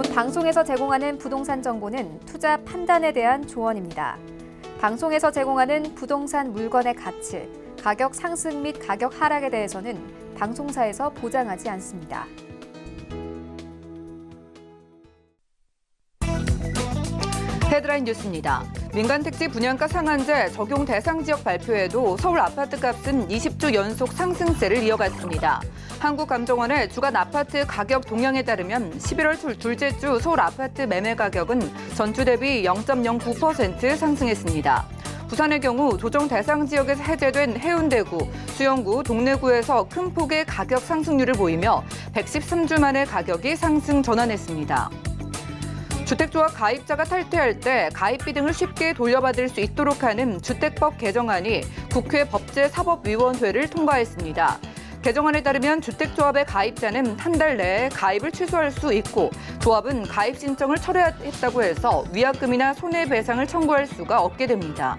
이곳 방송에서 제공하는 부동산 정보는 투자 판단에 대한 조언입니다. 방송에서 제공하는 부동산 물건의 가치, 가격 상승 및 가격 하락에 대해서는 방송사에서 보장하지 않습니다. 헤드라인 뉴스입니다. 민간택지 분양가 상한제 적용 대상 지역 발표에도 서울 아파트 값은 20주 연속 상승세를 이어갔습니다. 한국감정원의 주간 아파트 가격 동향에 따르면 11월 둘째 주 서울 아파트 매매 가격은 전주 대비 0.09% 상승했습니다. 부산의 경우 조정 대상 지역에서 해제된 해운대구, 수영구, 동래구에서 큰 폭의 가격 상승률을 보이며 113주 만에 가격이 상승 전환했습니다. 주택조합 가입자가 탈퇴할 때 가입비 등을 쉽게 돌려받을 수 있도록 하는 주택법 개정안이 국회 법제사법위원회를 통과했습니다. 개정안에 따르면 주택조합의 가입자는 한 달 내에 가입을 취소할 수 있고 조합은 가입 신청을 철회했다고 해서 위약금이나 손해배상을 청구할 수가 없게 됩니다.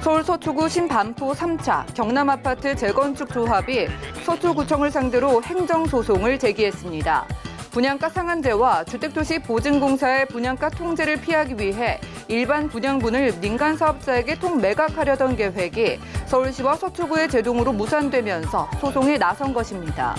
서울 서초구 신반포 3차 경남아파트 재건축 조합이 서초구청을 상대로 행정소송을 제기했습니다. 분양가 상한제와 주택도시 보증공사의 분양가 통제를 피하기 위해 일반 분양분을 민간 사업자에게 통매각하려던 계획이 서울시와 서초구의 제동으로 무산되면서 소송에 나선 것입니다.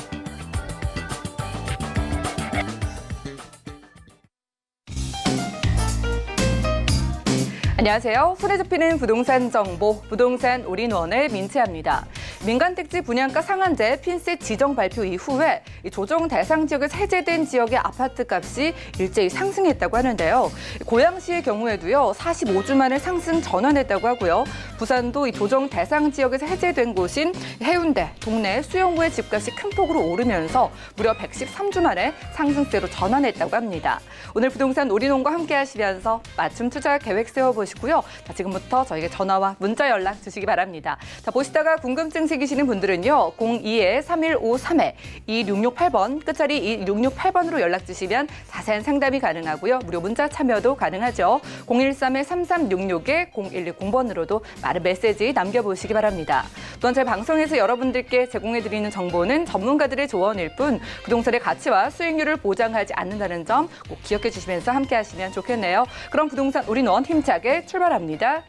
안녕하세요. 손에 잡히는 부동산 정보, 부동산 올인원의 민채합니다. 민간택지 분양가 상한제 핀셋 지정 발표 이후에 조정 대상 지역에서 해제된 지역의 아파트 값이 일제히 상승했다고 하는데요. 고양시의 경우에도요, 45주 만에 상승 전환했다고 하고요. 부산도 이 조정 대상 지역에서 해제된 곳인 해운대, 동래, 수영구의 집값이 큰 폭으로 오르면서 무려 113주 만에 상승세로 전환했다고 합니다. 오늘 부동산 올인원과 함께 하시면서 맞춤 투자 계획 세워보시고요. 자, 지금부터 저에게 전화와 문자 연락 주시기 바랍니다. 자, 보시다가 궁금증 생기시는 분들은요. 02-3153-2668번, 끝자리 2668번으로 연락 주시면 자세한 상담이 가능하고요. 무료 문자 참여도 가능하죠. 013-3366-0110번으로도 많은 메시지 남겨보시기 바랍니다. 또한 저희 방송에서 여러분들께 제공해드리는 정보는 전문가들의 조언일 뿐 부동산의 가치와 수익률을 보장하지 않는다는 점 꼭 기억해 주시면서 함께 하시면 좋겠네요. 그럼 부동산 올인원 힘차게 출발합니다.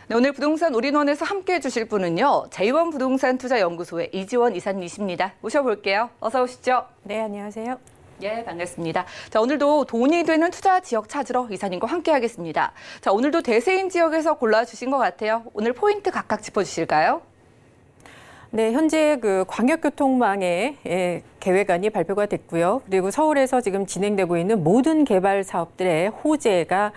네, 오늘 부동산 올인원에서 함께해 주실 분은요. 제1 부동산 투자연구소의 이지원 이사님이십니다. 모셔볼게요. 어서 오시죠. 네, 안녕하세요. 예, 반갑습니다. 자, 오늘도 돈이 되는 투자 지역 찾으러 이사님과 함께하겠습니다. 자, 오늘도 대세인 지역에서 골라주신 것 같아요. 오늘 포인트 각각 짚어주실까요? 네, 현재 그 광역교통망의 계획안이 발표가 됐고요. 그리고 서울에서 지금 진행되고 있는 모든 개발 사업들의 호재가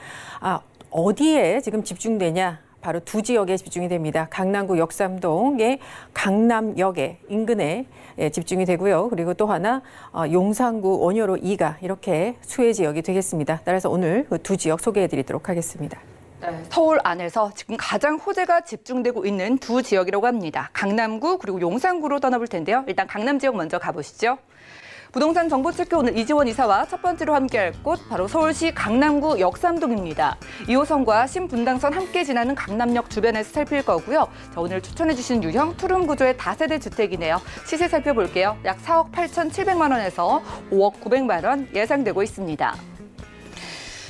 어디에 지금 집중되냐? 바로 두 지역에 집중이 됩니다. 강남구 역삼동의 강남역의 인근에 집중이 되고요. 그리고 또 하나 용산구 원효로 2가 이렇게 수혜 지역이 되겠습니다. 따라서 오늘 그 두 지역 소개해드리도록 하겠습니다. 네, 서울 안에서 지금 가장 호재가 집중되고 있는 두 지역이라고 합니다. 강남구 그리고 용산구로 떠나볼 텐데요. 일단 강남 지역 먼저 가보시죠. 부동산 정보 체크 오늘 이지원 이사와 첫 번째로 함께할 곳 바로 서울시 강남구 역삼동입니다. 2호선과 신분당선 함께 지나는 강남역 주변에서 살필 거고요. 자, 오늘 추천해 주신 유형 투룸 구조의 다세대 주택이네요. 시세 살펴볼게요. 약 4억 8,700만 원에서 5억 900만 원 예상되고 있습니다.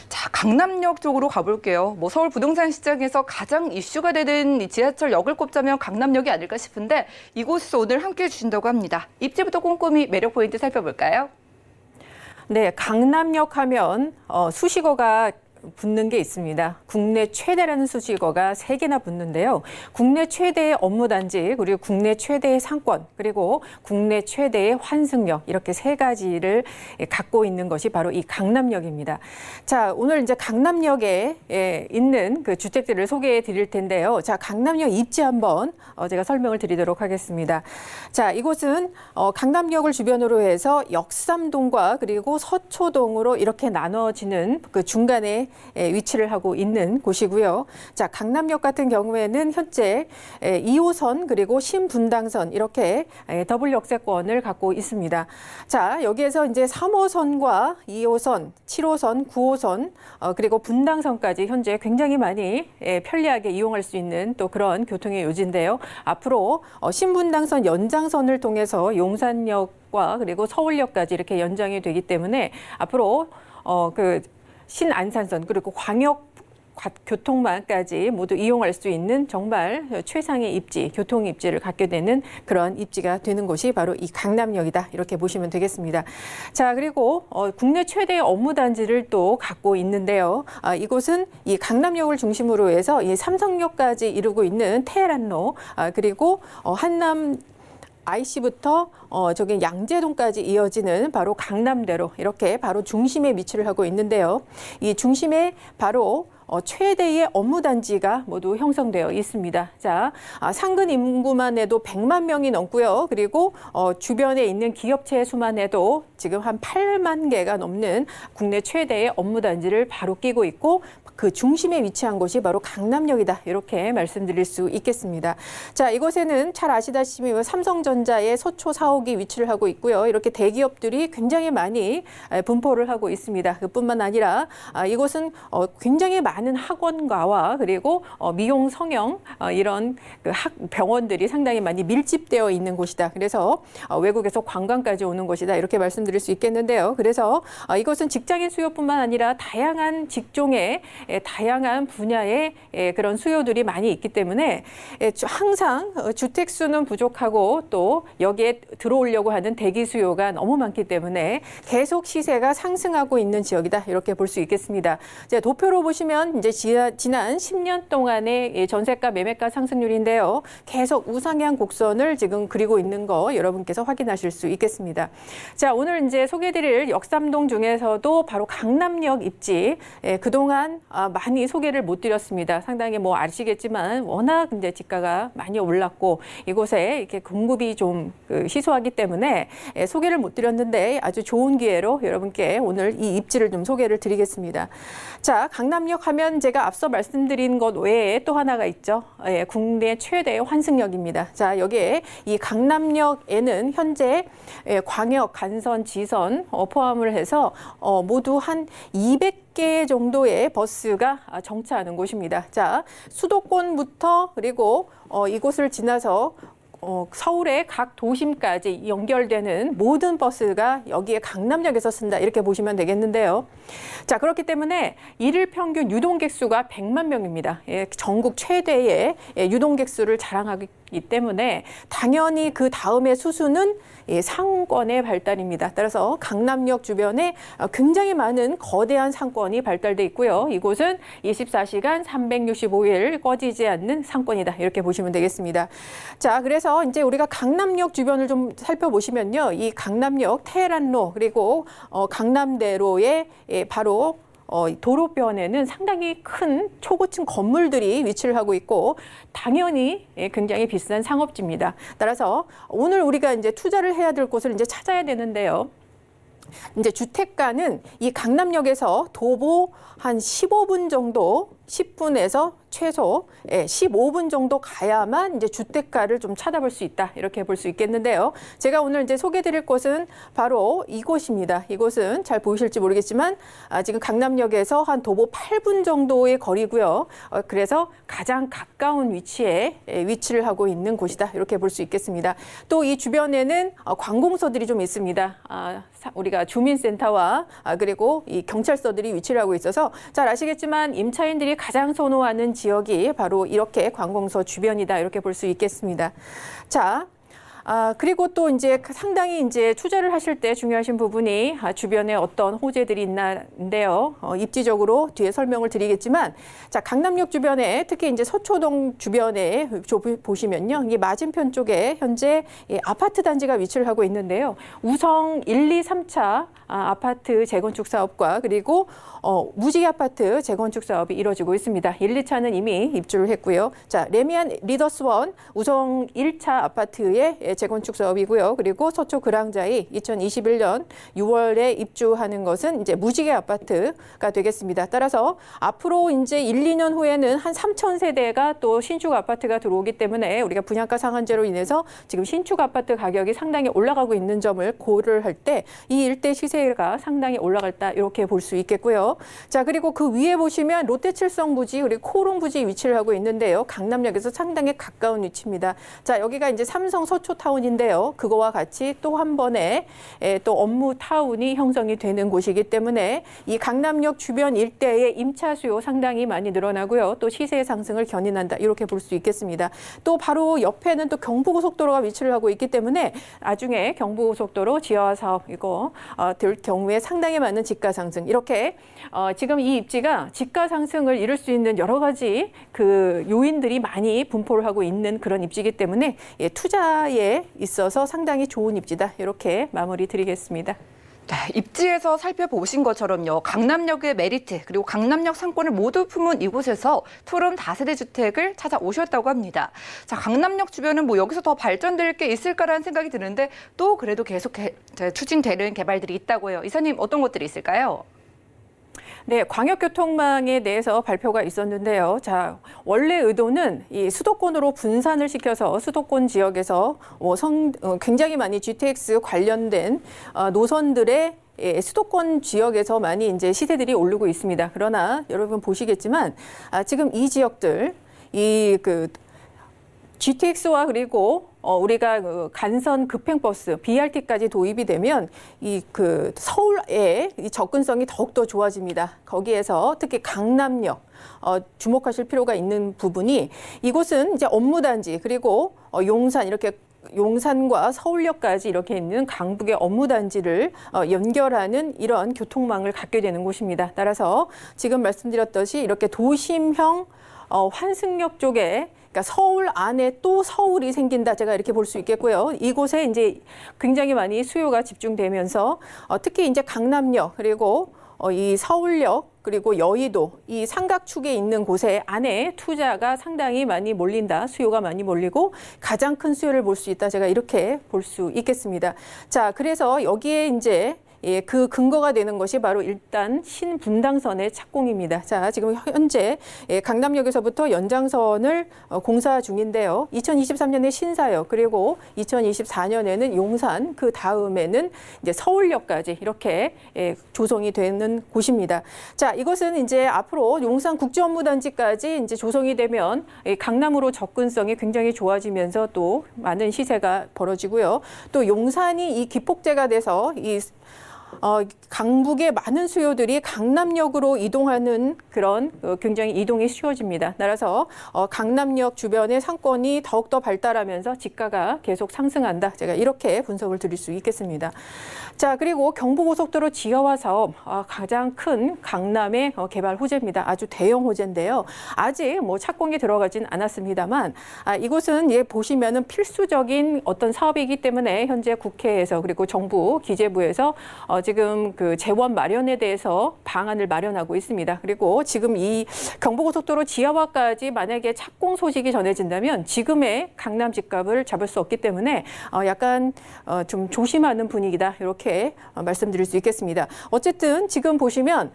자, 강남역 쪽으로 가볼게요. 서울 부동산 시장에서 가장 이슈가 되는 이 지하철역을 꼽자면 강남역이 아닐까 싶은데 이곳에서 오늘 함께해 주신다고 합니다. 입지부터 꼼꼼히 매력 포인트 살펴볼까요? 네, 강남역 하면 수식어가 붙는 게 있습니다. 국내 최대라는 수식어가 3개나 붙는데요. 국내 최대의 업무단지, 그리고 국내 최대의 상권, 그리고 국내 최대의 환승역 이렇게 3가지를 갖고 있는 것이 바로 이 강남역입니다. 자, 오늘 이제 강남역에 있는 그 주택들을 소개해 드릴 텐데요. 자, 강남역 입지 한번 제가 설명을 드리도록 하겠습니다. 자, 이곳은 강남역을 주변으로 해서 역삼동과 그리고 서초동으로 이렇게 나눠지는 그 중간에 위치를 하고 있는 곳이고요. 자, 강남역 같은 경우에는 현재 2호선 그리고 신분당선 이렇게 더블 역세권을 갖고 있습니다. 자, 여기에서 이제 3호선과 2호선, 7호선, 9호선 그리고 분당선까지 현재 굉장히 많이 편리하게 이용할 수 있는 또 그런 교통의 요지인데요. 앞으로 신분당선 연장선을 통해서 용산역과 그리고 서울역까지 이렇게 연장이 되기 때문에 앞으로 그 신안산선 그리고 광역 교통망까지 모두 이용할 수 있는 정말 최상의 입지, 교통 입지를 갖게 되는 그런 입지가 되는 곳이 바로 이 강남역이다. 이렇게 보시면 되겠습니다. 자, 그리고 국내 최대의 업무단지를 또 갖고 있는데요. 이곳은 이 강남역을 중심으로 해서 이 삼성역까지 이루고 있는 테헤란로, 그리고 한남 IC부터 저기 양재동까지 이어지는 바로 강남대로 이렇게 바로 중심에 위치를 하고 있는데요. 이 중심에 바로 최대의 업무단지가 모두 형성되어 있습니다. 자, 상근 인구만 해도 100만 명이 넘고요. 그리고 주변에 있는 기업체 수만 해도 지금 한 8만 개가 넘는 국내 최대의 업무단지를 바로 끼고 있고 그 중심에 위치한 곳이 바로 강남역이다. 이렇게 말씀드릴 수 있겠습니다. 자, 이곳에는 잘 아시다시피 삼성전자의 서초 사옥이 위치를 하고 있고요. 이렇게 대기업들이 굉장히 많이 분포를 하고 있습니다. 그뿐만 아니라 이곳은 굉장히 많은 학원가와 그리고 미용 성형 이런 그 병원들이 상당히 많이 밀집되어 있는 곳이다. 그래서 외국에서 관광까지 오는 곳이다. 이렇게 말씀드릴 수 있겠는데요. 그래서 이것은 직장인 수요뿐만 아니라 다양한 직종의 다양한 분야의 그런 수요들이 많이 있기 때문에 항상 주택 수는 부족하고 또 여기에 들어오려고 하는 대기 수요가 너무 많기 때문에 계속 시세가 상승하고 있는 지역이다. 이렇게 볼 수 있겠습니다. 이제 도표로 보시면 이제 지난 10년 동안의 전세가 매매가 상승률인데요. 계속 우상향 곡선을 지금 그리고 있는 거 여러분께서 확인하실 수 있겠습니다. 자, 오늘 이제 소개드릴 역삼동 중에서도 바로 강남역 입지 그동안 많이 소개를 못 드렸습니다. 상당히 뭐 아시겠지만 워낙 이제 집가가 많이 올랐고 이곳에 이렇게 공급이 좀 희소하기 때문에 소개를 못 드렸는데 아주 좋은 기회로 여러분께 오늘 이 입지를 좀 소개를 드리겠습니다. 자, 강남역 하면 제가 앞서 말씀드린 것 외에 또 하나가 있죠. 국내 최대의 환승역입니다. 자, 여기에 이 강남역에는 현재 광역, 간선, 지선 포함을 해서 모두 한 200개 정도의 버스가 정차하는 곳입니다. 자, 수도권부터 그리고 이곳을 지나서 서울의 각 도심까지 연결되는 모든 버스가 여기에 강남역에서 쓴다. 이렇게 보시면 되겠는데요. 자, 그렇기 때문에 일일 평균 유동객 수가 100만 명입니다. 전국 최대의 유동객 수를 자랑하기 때문에 당연히 그 다음의 수수는 상권의 발달입니다. 따라서 강남역 주변에 굉장히 많은 거대한 상권이 발달돼 있고요. 이곳은 24시간 365일 꺼지지 않는 상권이다. 이렇게 보시면 되겠습니다. 자, 그래서 이제 우리가 강남역 주변을 좀 살펴보시면요. 이 강남역 테헤란로 그리고 강남대로의 바로 도로변에는 상당히 큰 초고층 건물들이 위치를 하고 있고 당연히 굉장히 비싼 상업지입니다. 따라서 오늘 우리가 이제 투자를 해야 될 곳을 이제 찾아야 되는데요. 이제 주택가는 이 강남역에서 도보 한 15분 정도, 10분에서 최소 15분 정도 가야만 이제 주택가를 좀 찾아볼 수 있다. 이렇게 볼 수 있겠는데요. 제가 오늘 이제 소개드릴 곳은 바로 이곳입니다. 이곳은 잘 보이실지 모르겠지만 지금 강남역에서 한 도보 8분 정도의 거리고요. 그래서 가장 가까운 위치에 위치를 하고 있는 곳이다. 이렇게 볼 수 있겠습니다. 또 이 주변에는 관공서들이 좀 있습니다. 우리가 주민센터와 그리고 이 경찰서들이 위치를 하고 있어서 잘 아시겠지만 임차인들이 가장 선호하는 지역이 바로 이렇게 관공서 주변이다. 이렇게 볼 수 있겠습니다. 자, 그리고 또 이제 상당히 이제 투자를 하실 때 중요하신 부분이 주변에 어떤 호재들이 있나인데요. 입지적으로 뒤에 설명을 드리겠지만, 자, 강남역 주변에 특히 이제 서초동 주변에 보시면요. 이 맞은편 쪽에 현재 아파트 단지가 위치를 하고 있는데요. 우성 1, 2, 3차 아파트 재건축 사업과 그리고 무지 아파트 재건축 사업이 이루어지고 있습니다. 1, 2차는 이미 입주를 했고요. 자, 레미안 리더스원 우성 1차 아파트의 재건축 사업이고요. 그리고 서초 그랑자이 2021년 6월에 입주하는 것은 이제 무지개 아파트가 되겠습니다. 따라서 앞으로 이제 1, 2년 후에는 한 3,000세대가 또 신축 아파트가 들어오기 때문에 우리가 분양가 상한제로 인해서 지금 신축 아파트 가격이 상당히 올라가고 있는 점을 고려를 할 때 이 일대 시세가 상당히 올라갔다 이렇게 볼 수 있겠고요. 자, 그리고 그 위에 보시면 롯데칠성 부지 그리고 코롱 부지 위치를 하고 있는데요. 강남역에서 상당히 가까운 위치입니다. 자, 여기가 이제 삼성 서초타운인데요. 그거와 같이 또 한 번에 또 업무타운이 형성이 되는 곳이기 때문에 이 강남역 주변 일대의 임차 수요 상당히 많이 늘어나고요. 또 시세 상승을 견인한다 이렇게 볼 수 있겠습니다. 또 바로 옆에는 또 경부고속도로가 위치를 하고 있기 때문에 나중에 경부고속도로 지하화 사업 이거 될 경우에 상당히 많은 집가 상승 이렇게 지금 이 입지가 집가 상승을 이룰 수 있는 여러 가지 그 요인들이 많이 분포를 하고 있는 그런 입지이기 때문에 투자에 있어서 상당히 좋은 입지다 이렇게 마무리 드리겠습니다. 네, 입지에서 살펴보신 것처럼요. 강남역의 메리트 그리고 강남역 상권을 모두 품은 이곳에서 투룸 다세대 주택을 찾아오셨다고 합니다. 자, 강남역 주변은 뭐 여기서 더 발전될 게 있을까라는 생각이 드는데 또 그래도 계속 추진되는 개발들이 있다고요. 이사님 어떤 것들이 있을까요? 네, 광역교통망에 대해서 발표가 있었는데요. 자, 원래 의도는 이 수도권으로 분산을 시켜서 수도권 지역에서 굉장히 많이 GTX 관련된 노선들의 수도권 지역에서 많이 이제 시세들이 오르고 있습니다. 그러나 여러분 보시겠지만 지금 이 지역들 GTX와 그리고 우리가 그 간선 급행버스 BRT까지 도입이 되면 서울의 이 접근성이 더욱더 좋아집니다. 거기에서 특히 강남역 주목하실 필요가 있는 부분이 이곳은 이제 업무단지 그리고 용산 이렇게 용산과 서울역까지 이렇게 있는 강북의 업무단지를 연결하는 이런 교통망을 갖게 되는 곳입니다. 따라서 지금 말씀드렸듯이 이렇게 도심형 환승역 쪽에 그러니까 서울 안에 또 서울이 생긴다. 제가 이렇게 볼 수 있겠고요. 이곳에 이제 굉장히 많이 수요가 집중되면서 특히 이제 강남역 그리고 이 서울역 그리고 여의도 이 삼각축에 있는 곳에 안에 투자가 상당히 많이 몰린다. 수요가 많이 몰리고 가장 큰 수요를 볼 수 있다. 제가 이렇게 볼 수 있겠습니다. 자, 그래서 여기에 이제 그 근거가 되는 것이 바로 일단 신분당선의 착공입니다. 자, 지금 현재 강남역에서부터 연장선을 공사 중인데요. 2023년에 신사역 그리고 2024년에는 용산 그 다음에는 이제 서울역까지 이렇게 조성이 되는 곳입니다. 자, 이것은 이제 앞으로 용산 국제업무단지까지 이제 조성이 되면 강남으로 접근성이 굉장히 좋아지면서 또 많은 시세가 벌어지고요. 또 용산이 이 기폭제가 돼서 강북의 많은 수요들이 강남역으로 이동하는 그런 굉장히 이동이 쉬워집니다. 따라서 강남역 주변의 상권이 더욱더 발달하면서 집가가 계속 상승한다. 제가 이렇게 분석을 드릴 수 있겠습니다. 자, 그리고 경부고속도로 지하화 사업 가장 큰 강남의 개발 호재입니다. 아주 대형 호재인데요. 아직 뭐 착공이 들어가진 않았습니다만 이곳은 보시면은 필수적인 어떤 사업이기 때문에 현재 국회에서 그리고 정부 기재부에서 지금 그 재원 마련에 대해서 방안을 마련하고 있습니다. 그리고 지금 이 경부고속도로 지하화까지 만약에 착공 소식이 전해진다면 지금의 강남 집값을 잡을 수 없기 때문에 약간 좀 조심하는 분위기다. 이렇게 말씀드릴 수 있겠습니다. 어쨌든 지금 보시면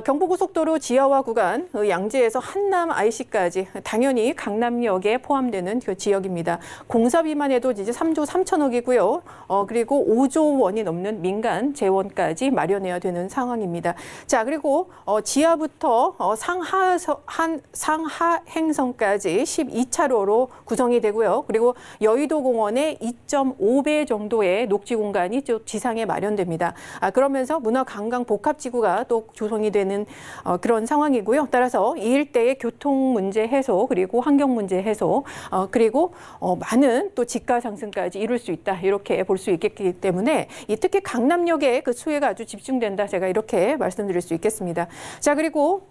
경부고속도로 지하화 구간 양재에서 한남 IC까지 당연히 강남역에 포함되는 그 지역입니다. 공사비만 해도 이제 3조 3천억이고요. 그리고 5조 원이 넘는 민간 재원까지 마련해야 되는 상황입니다. 자, 그리고 지하부터 상하행성까지 12차로로 구성이 되고요. 그리고 여의도 공원의 2.5배 정도의 녹지 공간이 지상에 마련됩니다. 그러면서 문화관광 복합지구가 또 조성이 되는 그런 상황이고요. 따라서 이 일대의 교통 문제 해소 그리고 환경 문제 해소 그리고 많은 또 집가 상승까지 이룰 수 있다. 이렇게 볼 수 있기 때문에 특히 강남역에 그 수혜가 아주 집중된다. 제가 이렇게 말씀드릴 수 있겠습니다. 자, 그리고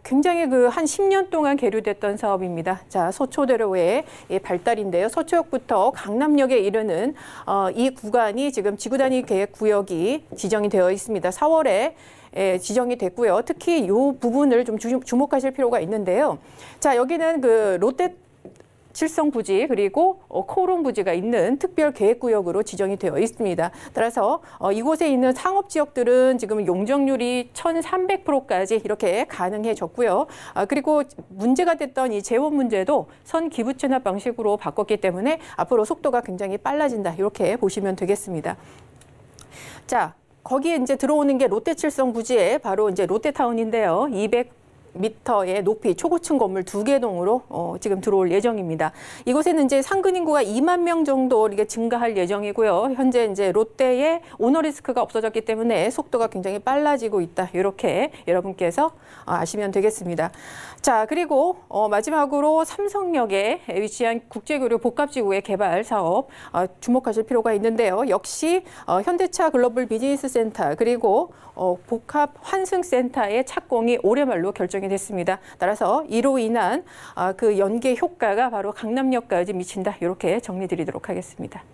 굉장히 한 10년 동안 계류됐던 사업입니다. 자, 서초대로의 발달인데요. 서초역부터 강남역에 이르는 이 구간이 지금 지구단위 계획 구역이 지정이 되어 있습니다. 4월에 지정이 됐고요. 특히 이 부분을 좀 주목하실 필요가 있는데요. 자, 여기는 그 칠성 부지 그리고 코오롱 부지가 있는 특별 계획구역으로 지정이 되어 있습니다. 따라서 이곳에 있는 상업 지역들은 지금 용적률이 1,300%까지 이렇게 가능해졌고요. 그리고 문제가 됐던 이 재원 문제도 선 기부 체납 방식으로 바꿨기 때문에 앞으로 속도가 굉장히 빨라진다. 이렇게 보시면 되겠습니다. 자, 거기에 이제 들어오는 게 롯데칠성 부지에 바로 이제 롯데타운인데요. 200m의 높이 초고층 건물 2개 동으로 지금 들어올 예정입니다. 이곳에는 이제 상근 인구가 2만 명 정도 이렇게 증가할 예정이고요. 현재 이제 롯데의 오너 리스크가 없어졌기 때문에 속도가 굉장히 빨라지고 있다. 이렇게 여러분께서 아시면 되겠습니다. 자, 그리고 마지막으로 삼성역에 위치한 국제교류 복합지구의 개발 사업 주목하실 필요가 있는데요. 역시 현대차 글로벌 비즈니스 센터 그리고 복합 환승센터의 착공이 올해 말로 결정이 됐습니다. 따라서 이로 인한 그 연계 효과가 바로 강남역까지 미친다. 이렇게 정리드리도록 하겠습니다.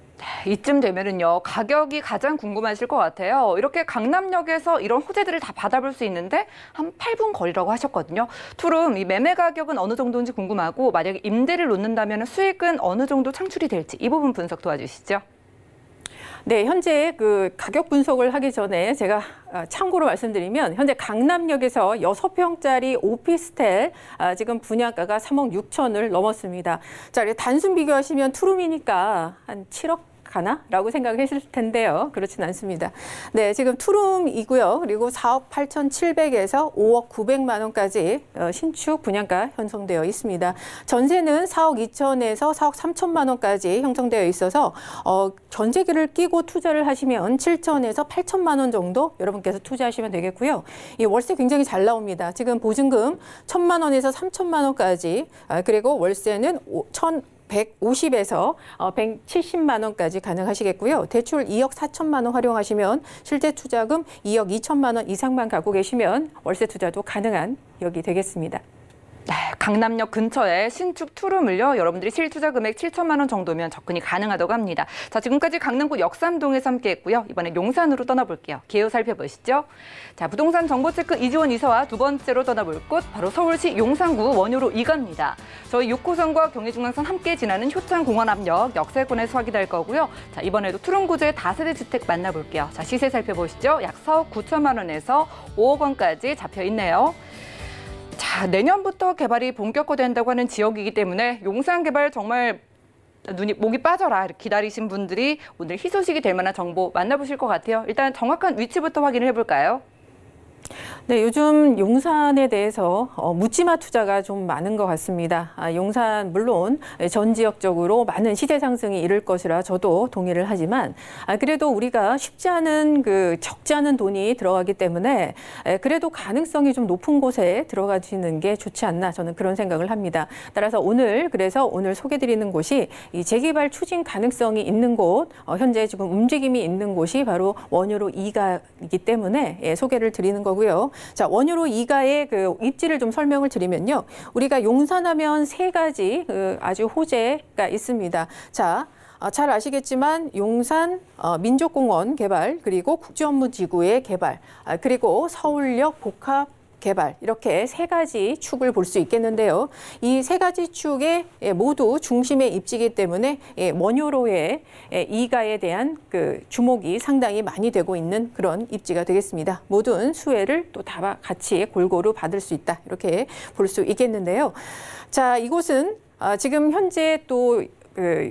이쯤 되면은요, 가격이 가장 궁금하실 것 같아요. 이렇게 강남역에서 이런 호재들을 다 받아볼 수 있는데 한 8분 거리라고 하셨거든요. 투룸 이 매매 가격은 어느 정도인지 궁금하고 만약에 임대를 놓는다면 수익은 어느 정도 창출이 될지 이 부분 분석 도와주시죠. 네, 현재 그 가격 분석을 하기 전에 제가 참고로 말씀드리면 현재 강남역에서 6평짜리 오피스텔 지금 분양가가 3억 6천을 넘었습니다. 자, 단순 비교하시면 투룸이니까 한 7억 가나라고 생각했을 텐데요. 그렇진 않습니다. 네, 지금 투룸이고요. 그리고 4억 8,700에서 5억 900만 원까지 신축 분양가 형성되어 있습니다. 전세는 4억 2천에서 4억 3천만 원까지 형성되어 있어서 전세기를 끼고 투자를 하시면 7천에서 8천만 원 정도 여러분께서 투자하시면 되겠고요. 이 월세 굉장히 잘 나옵니다. 지금 보증금 1,000만 원에서 3천만 원까지 그리고 월세는 150에서 170만 원까지 가능하시겠고요. 대출 2억 4천만 원 활용하시면 실제 투자금 2억 2천만 원 이상만 갖고 계시면 월세 투자도 가능한 역이 되겠습니다. 네, 강남역 근처에 신축 투룸을요, 여러분들이 실투자 금액 7천만 원 정도면 접근이 가능하다고 합니다. 자, 지금까지 강남구 역삼동에서 함께했고요. 이번엔 용산으로 떠나볼게요. 기후 살펴보시죠. 자, 부동산 정보체크 이지원 이사와 두 번째로 떠나볼 곳 바로 서울시 용산구 원효로 2가입니다. 저희 6호선과 경의중앙선 함께 지나는 효창공원 앞역 역세권에서 확인할 거고요. 자, 이번에도 투룸 구조의 다세대 주택 만나볼게요. 자, 시세 살펴보시죠. 약 4억 9천만 원에서 5억 원까지 잡혀 있네요. 자, 내년부터 개발이 본격화된다고 하는 지역이기 때문에 용산 개발 정말 목이 빠져라 기다리신 분들이 오늘 희소식이 될 만한 정보 만나보실 것 같아요. 일단 정확한 위치부터 확인을 해볼까요? 네, 요즘 용산에 대해서 묻지마 투자가 좀 많은 것 같습니다. 용산 물론 전 지역적으로 많은 시세 상승이 이를 것이라 저도 동의를 하지만 그래도 우리가 쉽지 않은 적지 않은 돈이 들어가기 때문에 그래도 가능성이 좀 높은 곳에 들어가시는 게 좋지 않나 저는 그런 생각을 합니다. 따라서 오늘 소개드리는 곳이 이 재개발 추진 가능성이 있는 곳, 현재 지금 움직임이 있는 곳이 바로 원효로 2가이기 때문에 소개를 드리는 거고요. 자, 원효로 2가의 그 입지를 좀 설명을 드리면요. 우리가 용산하면 세 가지 아주 호재가 있습니다. 자, 잘 아시겠지만 용산 민족공원 개발, 그리고 국제업무지구의 개발, 그리고 서울역 복합 개발 이렇게 세 가지 축을 볼 수 있겠는데요. 이 세 가지 축에 모두 중심에 입지이기 때문에 원효로의 2가에 대한 그 주목이 상당히 많이 되고 있는 그런 입지가 되겠습니다. 모든 수혜를 또 다 같이 골고루 받을 수 있다. 이렇게 볼 수 있겠는데요. 자, 이곳은 지금 현재 또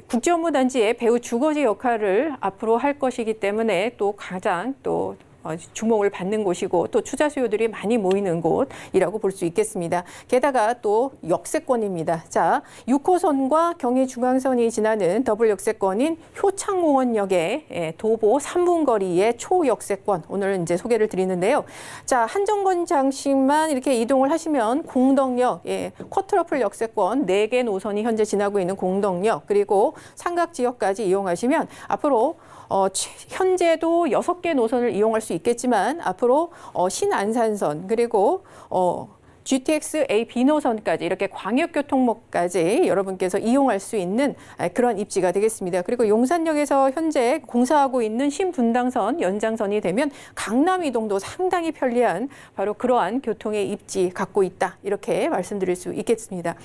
국제업무단지의 배후 주거지 역할을 앞으로 할 것이기 때문에 또 가장 또 주목을 받는 곳이고 또 투자 수요들이 많이 모이는 곳이라고 볼 수 있겠습니다. 게다가 또 역세권입니다. 자, 6호선과 경의중앙선이 지나는 더블 역세권인 효창공원역의 도보 3분 거리의 초역세권 오늘 이제 소개를 드리는데요. 자, 한정거장 장씩만 이렇게 이동을 하시면 공덕역, 쿼트러플 역세권 4개 노선이 현재 지나고 있는 공덕역 그리고 삼각지역까지 이용하시면 앞으로 현재도 6개 노선을 이용할 수 있겠지만 앞으로 신안산선 그리고 GTX A 비노선까지 이렇게 광역교통목까지 여러분께서 이용할 수 있는 그런 입지가 되겠습니다. 그리고 용산역에서 현재 공사하고 있는 신분당선 연장선이 되면 강남 이동도 상당히 편리한 바로 그러한 교통의 입지 갖고 있다. 이렇게 말씀드릴 수 있겠습니다.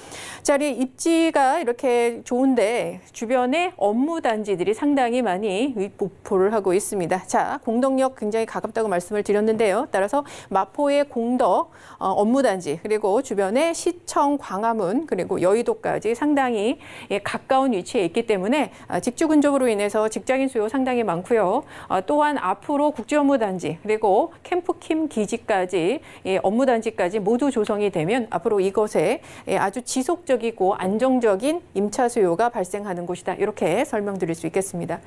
자, 이 입지가 이렇게 좋은데 주변에 업무 단지들이 상당히 많이 분포를 하고 있습니다. 자, 공덕역 굉장히 가깝다고 말씀을 드렸는데요. 따라서 마포의 공덕 업무 단지 그리고 주변에 시청, 광화문 그리고 여의도까지 상당히 가까운 위치에 있기 때문에 직주 근접으로 인해서 직장인 수요 상당히 많고요. 또한 앞으로 국제업무단지 그리고 캠프킴 기지까지 업무단지까지 모두 조성이 되면 앞으로 이것에 아주 지속적이고 안정적인 임차 수요가 발생하는 곳이다. 이렇게 설명드릴 수 있겠습니다.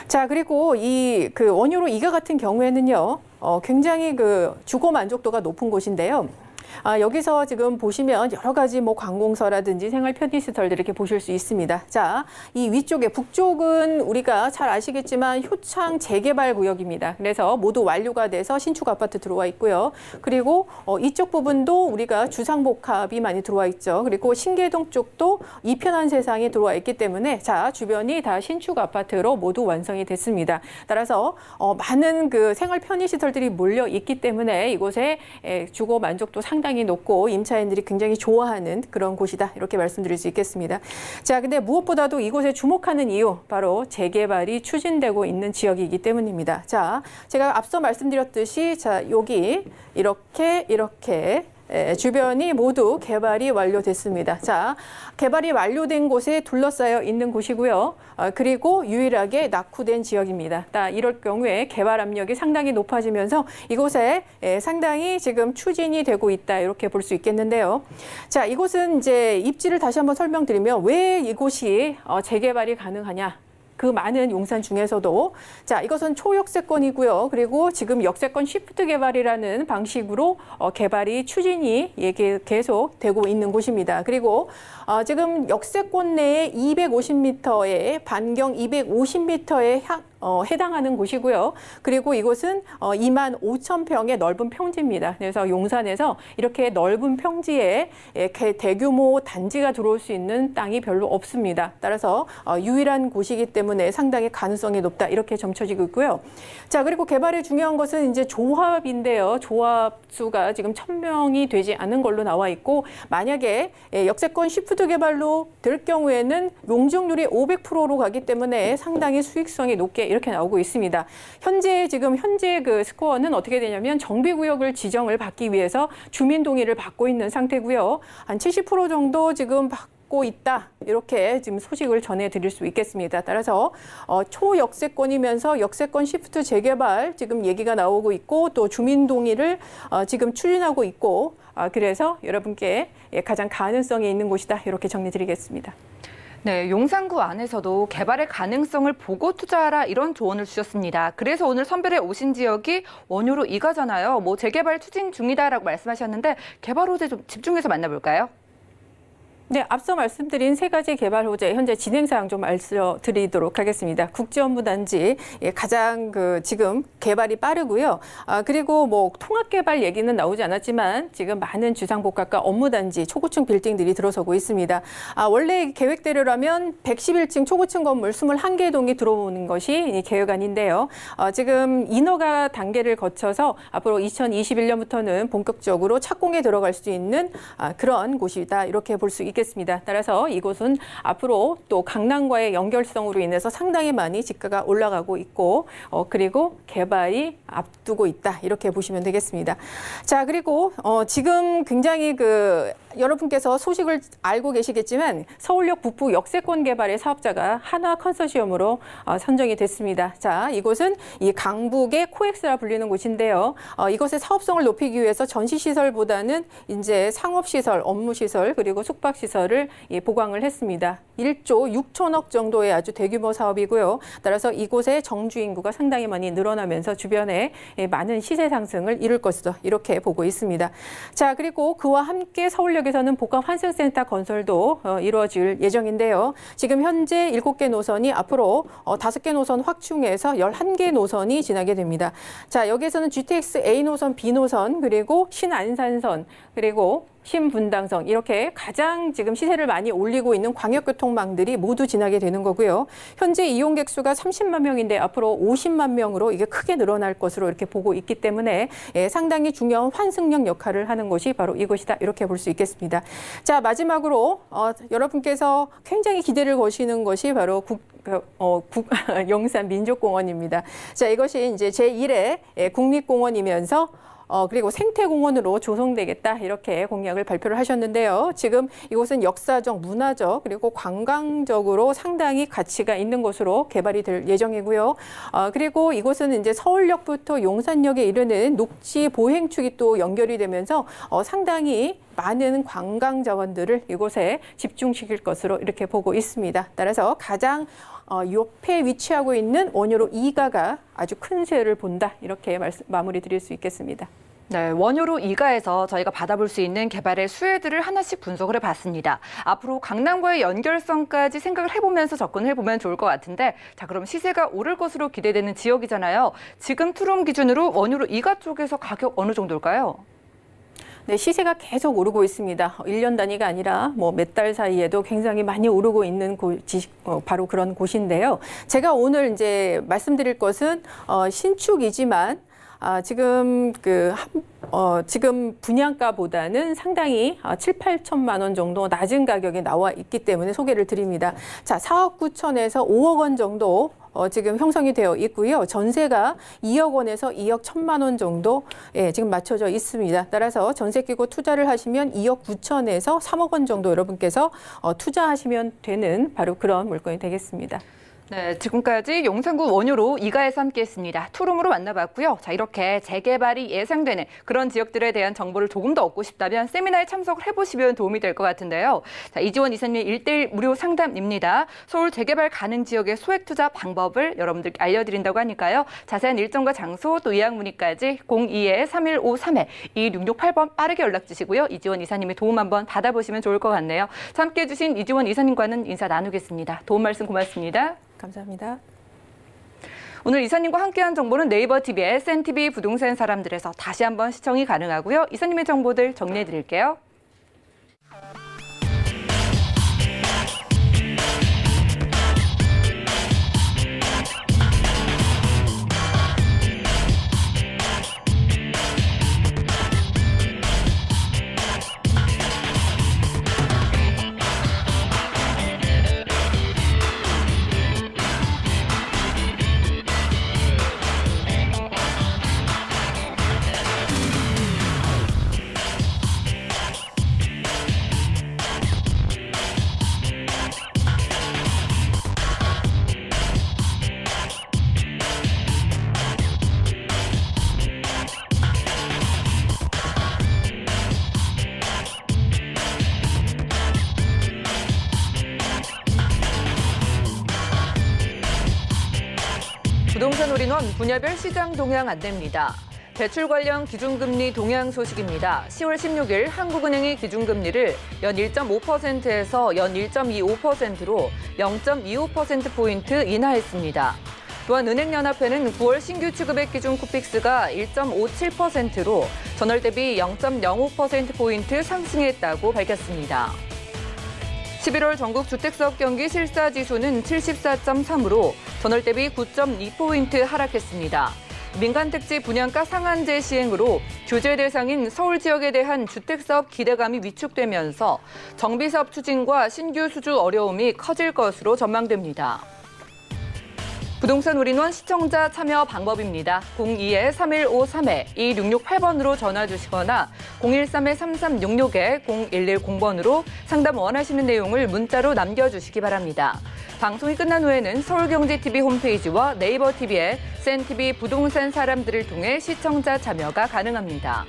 자, 그리고 원효로 이가 같은 경우에는요. 굉장히 주거 만족도가 높은 곳인데요. 여기서 지금 보시면 여러 가지 관공서라든지 생활 편의시설들 이렇게 보실 수 있습니다. 자, 이 위쪽에 북쪽은 우리가 잘 아시겠지만 효창 재개발 구역입니다. 그래서 모두 완료가 돼서 신축 아파트 들어와 있고요. 그리고 이쪽 부분도 우리가 주상복합이 많이 들어와 있죠. 그리고 신계동 쪽도 이편한 세상이 들어와 있기 때문에 자, 주변이 다 신축 아파트로 모두 완성이 됐습니다. 따라서 많은 생활 편의시설들이 몰려 있기 때문에 이곳에 주거 만족도 상당히 높고 임차인들이 굉장히 좋아하는 그런 곳이다. 이렇게 말씀드릴 수 있겠습니다. 자, 근데 무엇보다도 이곳에 주목하는 이유 바로 재개발이 추진되고 있는 지역이기 때문입니다. 자, 제가 앞서 말씀드렸듯이 자, 여기 이렇게 주변이 모두 개발이 완료됐습니다. 자, 개발이 완료된 곳에 둘러싸여 있는 곳이고요. 그리고 유일하게 낙후된 지역입니다. 이럴 경우에 개발 압력이 상당히 높아지면서 이곳에 상당히 지금 추진이 되고 있다. 이렇게 볼 수 있겠는데요. 자, 이곳은 이제 입지를 다시 한번 설명드리면 왜 이곳이 재개발이 가능하냐? 그 많은 용산 중에서도 자, 이것은 초역세권이고요. 그리고 지금 역세권 시프트 개발이라는 방식으로 개발이 추진이 계속 되고 있는 곳입니다. 그리고 지금 역세권 내에 250m에 반경 250m에 해당하는 곳이고요. 그리고 이곳은 2만 5천 평의 넓은 평지입니다. 그래서 용산에서 이렇게 넓은 평지에 대규모 단지가 들어올 수 있는 땅이 별로 없습니다. 따라서 유일한 곳이기 때문에 상당히 가능성이 높다. 이렇게 점쳐지고 있고요. 자, 그리고 개발의 중요한 것은 이제 조합인데요. 조합 수가 지금 1,000명이 되지 않은 걸로 나와 있고 만약에 역세권 시프트 개발로 될 경우에는 용적률이 500%로 가기 때문에 상당히 수익성이 높게 이렇게 나오고 있습니다. 현재 그 스코어는 어떻게 되냐면 정비구역을 지정을 받기 위해서 주민 동의를 받고 있는 상태고요. 한 70% 정도 지금 받고 있다. 이렇게 지금 소식을 전해드릴 수 있겠습니다. 따라서 초역세권이면서 역세권 시프트 재개발 지금 얘기가 나오고 있고 또 주민 동의를 지금 추진하고 있고 그래서 여러분께 가장 가능성이 있는 곳이다. 이렇게 정리드리겠습니다. 네, 용산구 안에서도 개발의 가능성을 보고 투자하라 이런 조언을 주셨습니다. 그래서 오늘 선별해 오신 지역이 원효로 2가잖아요. 재개발 추진 중이다라고 말씀하셨는데 개발 호재 좀 집중해서 만나볼까요? 네, 앞서 말씀드린 세 가지 개발 호재 현재 진행 사항 좀 알려드리도록 하겠습니다. 국제업무단지 가장 지금 개발이 빠르고요. 그리고 통합 개발 얘기는 나오지 않았지만 지금 많은 주상복합과 업무단지 초고층 빌딩들이 들어서고 있습니다. 원래 계획대로라면 111층 초고층 건물 21개 동이 들어오는 것이 계획안인데요. 지금 인허가 단계를 거쳐서 앞으로 2021년부터는 본격적으로 착공에 들어갈 수 있는 그런 곳이다. 이렇게 볼 수 있겠습니다. 따라서 이곳은 앞으로 또 강남과의 연결성으로 인해서 상당히 많이 지가가 올라가고 있고 그리고 개발이 앞두고 있다. 이렇게 보시면 되겠습니다. 자, 그리고 지금 굉장히 여러분께서 소식을 알고 계시겠지만 서울역 북부 역세권 개발의 사업자가 한화 컨소시엄으로 선정이 됐습니다. 자, 이곳은 이 강북의 코엑스라 불리는 곳인데요. 이것의 사업성을 높이기 위해서 전시시설보다는 이제 상업시설, 업무시설 그리고 숙박시설을 보강을 했습니다. 1조 6천억 정도의 아주 대규모 사업이고요. 따라서 이곳의 정주 인구가 상당히 많이 늘어나면서 주변에 많은 시세 상승을 이룰 것이다. 이렇게 보고 있습니다. 자, 그리고 그와 함께 서울역 지역에서는 복합 환승센터 건설도 이루어질 예정인데요. 지금 현재 7개 노선이 앞으로 5개 노선 확충해서 11개 노선이 지나게 됩니다. 자, 여기에서는 GTX A 노선, B 노선, 그리고 신안산선, 그리고 신분당선 이렇게 가장 지금 시세를 많이 올리고 있는 광역교통망들이 모두 지나게 되는 거고요. 현재 이용객 수가 30만 명인데 앞으로 50만 명으로 이게 크게 늘어날 것으로 이렇게 보고 있기 때문에 상당히 중요한 환승역 역할을 하는 곳이 바로 이곳이다. 이렇게 볼 수 있겠습니다. 자, 마지막으로 여러분께서 굉장히 기대를 거시는 것이 바로 용산 민족공원입니다. 자, 이것이 이제 제1회 국립공원이면서 그리고 생태공원으로 조성되겠다 이렇게 공약을 발표를 하셨는데요. 지금 이곳은 역사적, 문화적 그리고 관광적으로 상당히 가치가 있는 곳으로 개발이 될 예정이고요. 그리고 이곳은 이제 서울역부터 용산역에 이르는 녹지 보행축이 또 연결이 되면서 상당히 많은 관광 자원들을 이곳에 집중시킬 것으로 이렇게 보고 있습니다. 따라서 가장 옆에 위치하고 있는 원효로 2가가 아주 큰 수혜를 본다. 이렇게 마무리 드릴 수 있겠습니다. 네, 원효로 2가에서 저희가 받아볼 수 있는 개발의 수혜들을 하나씩 분석을 해봤습니다. 앞으로 강남과의 연결성까지 생각을 해보면서 접근을 해보면 좋을 것 같은데, 자, 그럼 시세가 오를 것으로 기대되는 지역이잖아요. 지금 투룸 기준으로 원효로 2가 쪽에서 가격 어느 정도일까요? 네, 시세가 계속 오르고 있습니다. 1년 단위가 아니라 몇 달 사이에도 굉장히 많이 오르고 있는 바로 그런 곳인데요. 제가 오늘 이제 말씀드릴 것은 신축이지만 지금 분양가보다는 상당히 7, 8천만 원 정도 낮은 가격에 나와 있기 때문에 소개를 드립니다. 자, 4억 9천에서 5억 원 정도 지금 형성이 되어 있고요. 전세가 2억 원에서 2억 1천만 원 정도 지금 맞춰져 있습니다. 따라서 전세 끼고 투자를 하시면 2억 9천에서 3억 원 정도 여러분께서 투자하시면 되는 바로 그런 물건이 되겠습니다. 네, 지금까지 용산구 원효로 2가에서 함께했습니다. 투룸으로 만나봤고요. 자, 이렇게 재개발이 예상되는 그런 지역들에 대한 정보를 조금 더 얻고 싶다면 세미나에 참석을 해보시면 도움이 될 것 같은데요. 자, 이지원 이사님의 1:1 무료 상담입니다. 서울 재개발 가능 지역의 소액 투자 방법을 여러분들께 알려드린다고 하니까요. 자세한 일정과 장소 또 예약 문의까지 02-3153-2668번 빠르게 연락 주시고요. 이지원 이사님의 도움 한번 받아보시면 좋을 것 같네요. 자, 함께해 주신 이지원 이사님과는 인사 나누겠습니다. 도움 말씀 고맙습니다. 감사합니다. 오늘 이사님과 함께한 정보는 네이버 TV의 SNTV 부동산 사람들에서 다시 한번 시청이 가능하고요. 이사님의 정보들 정리해 드릴게요. 부동산 올인원 분야별 시장 동향 안내입니다. 대출 관련 기준금리 동향 소식입니다. 10월 16일 한국은행이 기준금리를 연 1.5%에서 연 1.25%로 0.25%포인트 인하했습니다. 또한 은행연합회는 9월 신규 취급액 기준 코픽스가 1.57%로 전월 대비 0.05%포인트 상승했다고 밝혔습니다. 11월 전국 주택사업 경기 실사지수는 74.3으로 전월 대비 9.2포인트 하락했습니다. 민간택지 분양가 상한제 시행으로 규제 대상인 서울 지역에 대한 주택사업 기대감이 위축되면서 정비사업 추진과 신규 수주 어려움이 커질 것으로 전망됩니다. 부동산 올인원 시청자 참여 방법입니다. 02-3153-2668번으로 전화 주시거나 013-3366-0110번으로 상담 원하시는 내용을 문자로 남겨주시기 바랍니다. 방송이 끝난 후에는 서울경제TV 홈페이지와 네이버 TV에 SNTV 부동산 사람들을 통해 시청자 참여가 가능합니다.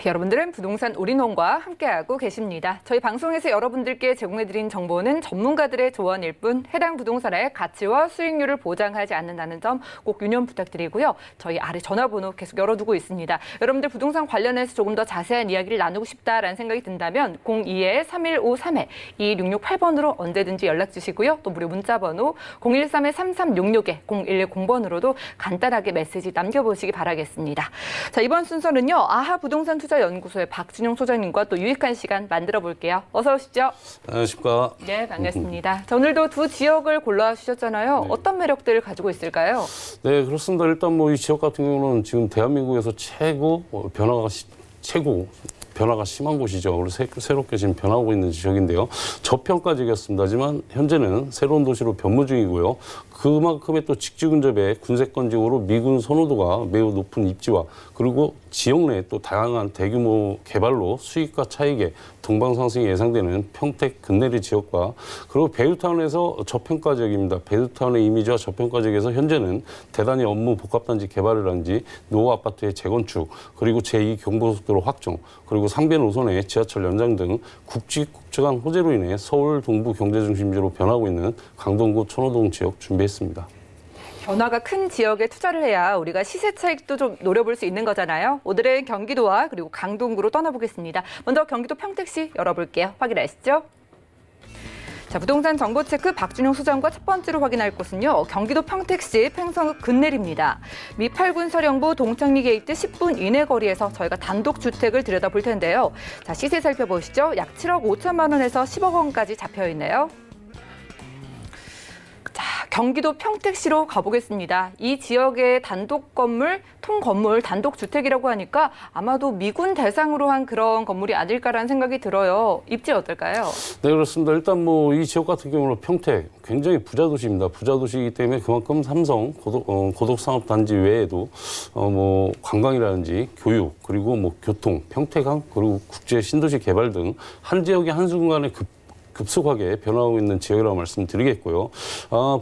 여러분들은 부동산 올인원과 함께하고 계십니다. 저희 방송에서 여러분들께 제공해드린 정보는 전문가들의 조언일 뿐 해당 부동산의 가치와 수익률을 보장하지 않는다는 점 꼭 유념 부탁드리고요. 저희 아래 전화번호 계속 열어두고 있습니다. 여러분들 부동산 관련해서 조금 더 자세한 이야기를 나누고 싶다라는 생각이 든다면 02-3153-2668번으로 언제든지 연락 주시고요. 또 무료 문자번호 013-3366-0110번으로도 간단하게 메시지 남겨보시기 바라겠습니다. 자, 이번 순서는요. 아하 부동산 투자연구소의 박준용 소장님과 또 유익한 시간 만들어 볼게요. 어서 오시죠. 안녕하십니까. 네, 반갑습니다. 자, 오늘도 두 지역을 골라주셨잖아요. 네. 어떤 매력들을 가지고 있을까요? 네, 그렇습니다. 일단 뭐 이 지역 같은 경우는 지금 대한민국에서 변화가 심한 곳이죠. 그래서 새롭게 지금 변하고 있는 지역인데요. 저평가 지역이었습니다. 하지만 현재는 새로운 도시로 변모 중이고요. 그만큼의 또 직지 근접에 군세권 지역으로 미군 선호도가 매우 높은 입지와 그리고 지역 내에 또 다양한 대규모 개발로 수익과 차익의 동방상승이 예상되는 평택 근내리 지역과 그리고 베이타운에서 저평가 지역입니다. 베이타운의 이미지와 저평가 지역에서 현재는 대단히 업무 복합단지 개발을 한지 노후 아파트의 재건축 그리고 제2 경부고속도로 확정 그리고 상변 노선의 지하철 연장 등 국지국적한 호재로 인해 서울 동부 경제중심지로 변하고 있는 강동구 천호동 지역 준비했습니다. 변화가 큰 지역에 투자를 해야 우리가 시세 차익도 좀 노려볼 수 있는 거잖아요. 오늘은 경기도와 그리고 강동구로 떠나보겠습니다. 먼저 경기도 평택시 열어볼게요. 확인하시죠. 자, 부동산 정보 체크 박준용 소장과 첫 번째로 확인할 곳은요. 경기도 평택시 팽성 근내리입니다. 미 8군 서령부 동창리 게이트 10분 이내 거리에서 저희가 단독 주택을 들여다볼 텐데요. 자, 시세 살펴보시죠. 약 7억 5천만 원에서 10억 원까지 잡혀 있네요. 자, 경기도 평택시로 가보겠습니다. 이 지역의 단독 건물, 통건물, 단독 주택이라고 하니까 아마도 미군 대상으로 한 그런 건물이 아닐까라는 생각이 들어요. 입지 어떨까요? 네, 그렇습니다. 일단 뭐 이 지역 같은 경우는 평택 굉장히 부자 도시입니다. 부자 도시이기 때문에 그만큼 삼성 고덕산업단지 외에도 뭐 관광이라든지 교육 그리고 뭐 교통, 평택항 그리고 국제 신도시 개발 등 한 지역의 한순간에 급속하게 변화하고 있는 지역이라고 말씀드리겠고요.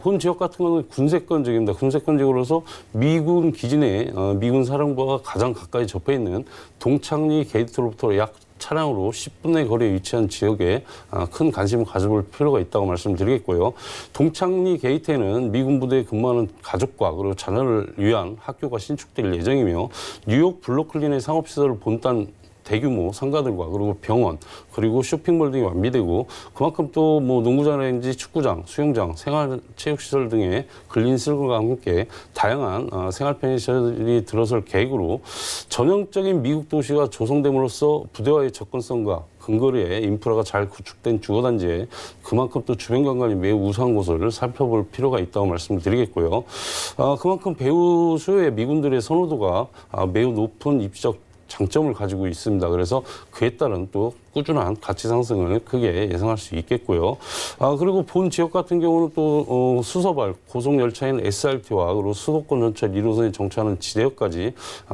본 지역 같은 경우는 군세권 지역입니다. 군세권 지역으로서 미군 기지 내 미군 사령부가 가장 가까이 접해 있는 동창리 게이트로부터 약 차량으로 10분의 거리에 위치한 지역에 큰 관심을 가져볼 필요가 있다고 말씀드리겠고요. 동창리 게이트에는 미군 부대에 근무하는 가족과 그리고 자녀를 위한 학교가 신축될 예정이며 뉴욕 블루클린의 상업시설을 본딴 대규모 상가들과 그리고 병원 그리고 쇼핑몰 등이 완비되고 그만큼 또 뭐 농구장이라든지 축구장, 수영장, 생활체육시설 등의 근린시설과 함께 다양한 생활 편의시설이 들어설 계획으로 전형적인 미국 도시가 조성됨으로써 부대와의 접근성과 근거리에 인프라가 잘 구축된 주거단지에 그만큼 또 주변 관광이 매우 우수한 곳을 살펴볼 필요가 있다고 말씀드리겠고요. 그만큼 배후 수요의 미군들의 선호도가 매우 높은 입지적 장점을 가지고 있습니다. 그래서 그에 따른 또 꾸준한 가치 상승을 크게 예상할 수 있겠고요. 그리고 본 지역 같은 경우는 또 수서발 고속열차인 SRT와 그리고 수도권 전철 1호선이 정차하는 지대역까지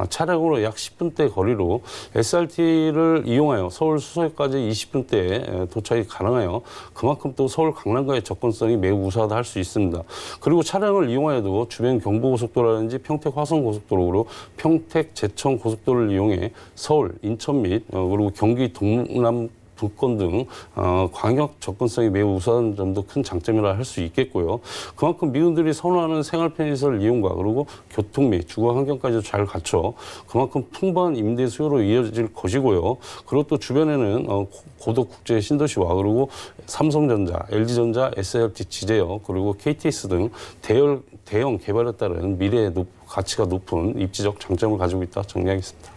차량으로 약 10분대 거리로 SRT를 이용하여 서울 수서역까지 20분대에 도착이 가능하여 그만큼 또 서울 강남과의 접근성이 매우 우수하다 할 수 있습니다. 그리고 차량을 이용하여도 주변 경부고속도로라든지 평택 화성고속도로, 평택 제천 고속도로를 이용해 서울, 인천 및 그리고 경기 동남 분권 등 광역 접근성이 매우 우수한 점도 큰 장점이라 할 수 있겠고요. 그만큼 미군들이 선호하는 생활 편의시설 이용과 그리고 교통 및 주거 환경까지도 잘 갖춰 그만큼 풍부한 임대 수요로 이어질 것이고요. 그리고 또 주변에는 고덕 국제 신도시와 그리고 삼성전자, LG전자, SRT 지제역 그리고 KTX 등 대형 개발에 따른 미래의 가치가 높은 입지적 장점을 가지고 있다 정리하겠습니다.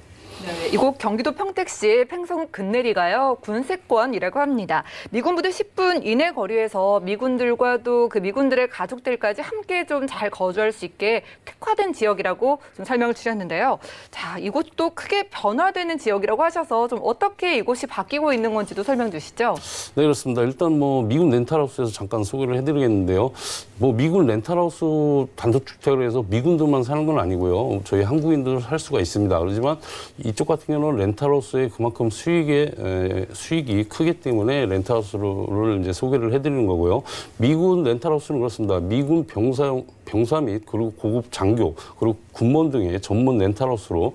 네, 이곳 경기도 평택시 팽성 근내리가요. 군세권이라고 합니다. 미군 부대 10분 이내 거리에서 미군들과도 그 미군들의 가족들까지 함께 좀 잘 거주할 수 있게 특화된 지역이라고 좀 설명을 주셨는데요. 자, 이곳도 크게 변화되는 지역이라고 하셔서 좀 어떻게 이곳이 바뀌고 있는 건지도 설명 주시죠. 네, 그렇습니다. 일단 뭐 미군 렌탈하우스에서 잠깐 소개를 해드리겠는데요. 뭐 미군 렌탈하우스 단독주택으로 해서 미군들만 사는 건 아니고요. 저희 한국인도 살 수가 있습니다. 그렇지만 이쪽 같은 경우는 렌탈하우스에 그만큼 수익이 크기 때문에 렌탈하우스를 이제 소개를 해드리는 거고요. 미군 렌탈하우스는 그렇습니다. 미군 병사용 병사 및 그리고 고급 장교 그리고 군무원 등의 전문 렌탈하우스로